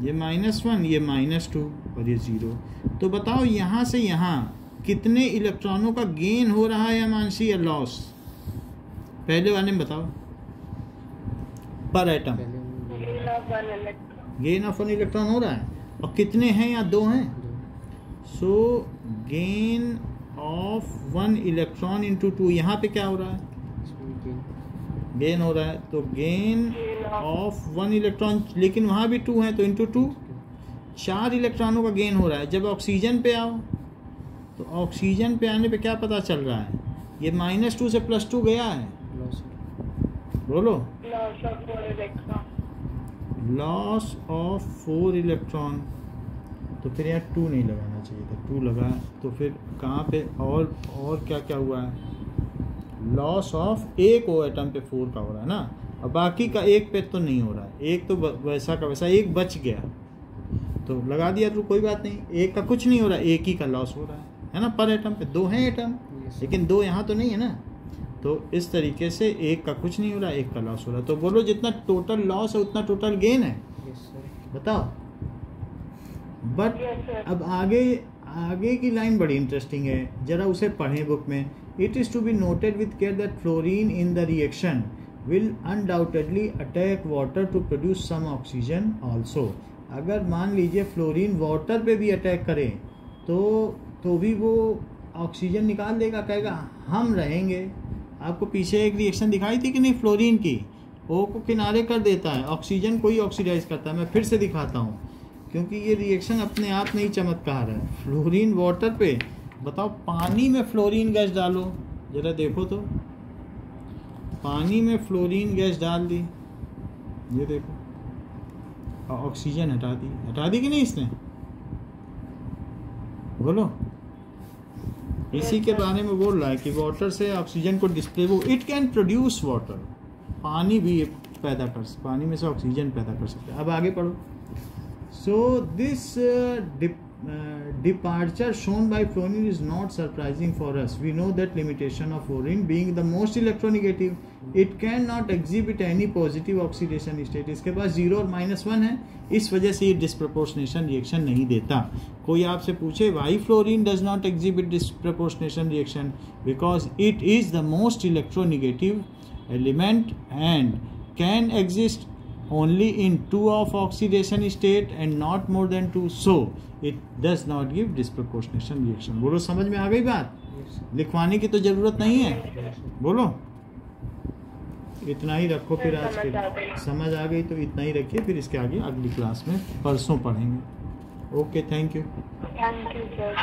ये -1, ये -2 और ये 0। तो बताओ यहाँ से यहाँ कितने इलेक्ट्रॉनों का गेन हो रहा है मानसी या लॉस? पहले वाले में बताओ, पर एटम गेन ऑफ 1 इलेक्ट्रॉन हो रहा है, और कितने हैं? यहाँ 2 हैं। सो गेन ऑफ 1 इलेक्ट्रॉन इंटू 2, यहाँ पे क्या हो रहा है? गेन हो रहा है। तो गेन ऑफ 1 इलेक्ट्रॉन, लेकिन वहाँ भी 2 है तो इंटू 2, 4 इलेक्ट्रॉनों का गेन हो रहा है। जब ऑक्सीजन पे आओ तो ऑक्सीजन पे आने पे क्या पता चल रहा है? ये -2 से +2 गया है। बोलो, लॉस ऑफ 4 इलेक्ट्रॉन। तो फिर यहाँ 2 नहीं लगाना चाहिए था, 2 लगा। तो फिर कहाँ पे और क्या क्या हुआ है? लॉस ऑफ एक ओ एटम पे 4 का हो रहा है ना, और बाकी का एक पे तो नहीं हो रहा है। एक तो वैसा का वैसा एक बच गया तो लगा दिया, तो कोई बात नहीं। एक का कुछ नहीं हो रहा है, एक ही का लॉस हो रहा है ना। पर एटम पे 2 हैं एटम, लेकिन 2 यहाँ तो नहीं है ना। तो इस तरीके से एक का कुछ नहीं हो रहा है, एक का लॉस हो रहा है। तो बोलो जितना टोटल लॉस है उतना टोटल गेन है। बताओ। बट अब आगे की लाइन बड़ी इंटरेस्टिंग है, जरा उसे पढ़ें बुक में। It is to be noted with care that fluorine in the reaction will undoubtedly attack water to produce some oxygen also. अगर मान लीजिए फ्लोरीन वाटर पे भी अटैक करे तो भी वो ऑक्सीजन निकाल देगा, कहेगा हम रहेंगे। आपको पीछे एक रिएक्शन दिखाई थी कि नहीं, फ्लोरीन की, ओ को किनारे कर देता है, ऑक्सीजन को ही ऑक्सीडाइज करता है। मैं फिर से दिखाता हूँ, क्योंकि ये रिएक्शन अपने आप नहीं चमत्कार है। फ्लोरीन वाटर पे, बताओ पानी में फ्लोरीन गैस डालो, जरा देखो तो, पानी में फ्लोरीन गैस डाल दी, ये देखो, और ऑक्सीजन हटा दी कि नहीं इसने? बोलो। इसी के बारे में बोल रहा है कि वाटर से ऑक्सीजन को डिस्प्ले, वो इट कैन प्रोड्यूस वाटर, पानी भी पैदा कर, पानी में से ऑक्सीजन पैदा कर सकते हैं। अब आगे पढ़ो। So this departure shown by fluorine is not surprising for us. We know that limitation of fluorine being the most electronegative, it cannot exhibit any positive oxidation state. इसके पास 0 और -1 है, इस वजह से ये disproportionation reaction नहीं देता। कोई आपसे पूछे why fluorine does not exhibit disproportionation reaction? Because it is the most electronegative element and can exist only in 2 of oxidation state and not more than 2, so it does not give disproportionation reaction. बोलो, समझ में आ गई बात? लिखवाने की तो जरूरत नहीं है। बोलो, इतना ही रखो फिर आज के, समझ आ गई तो इतना ही रखिए, फिर इसके आगे अगली क्लास में परसों पढ़ेंगे। Okay, thank you. Thank you sir.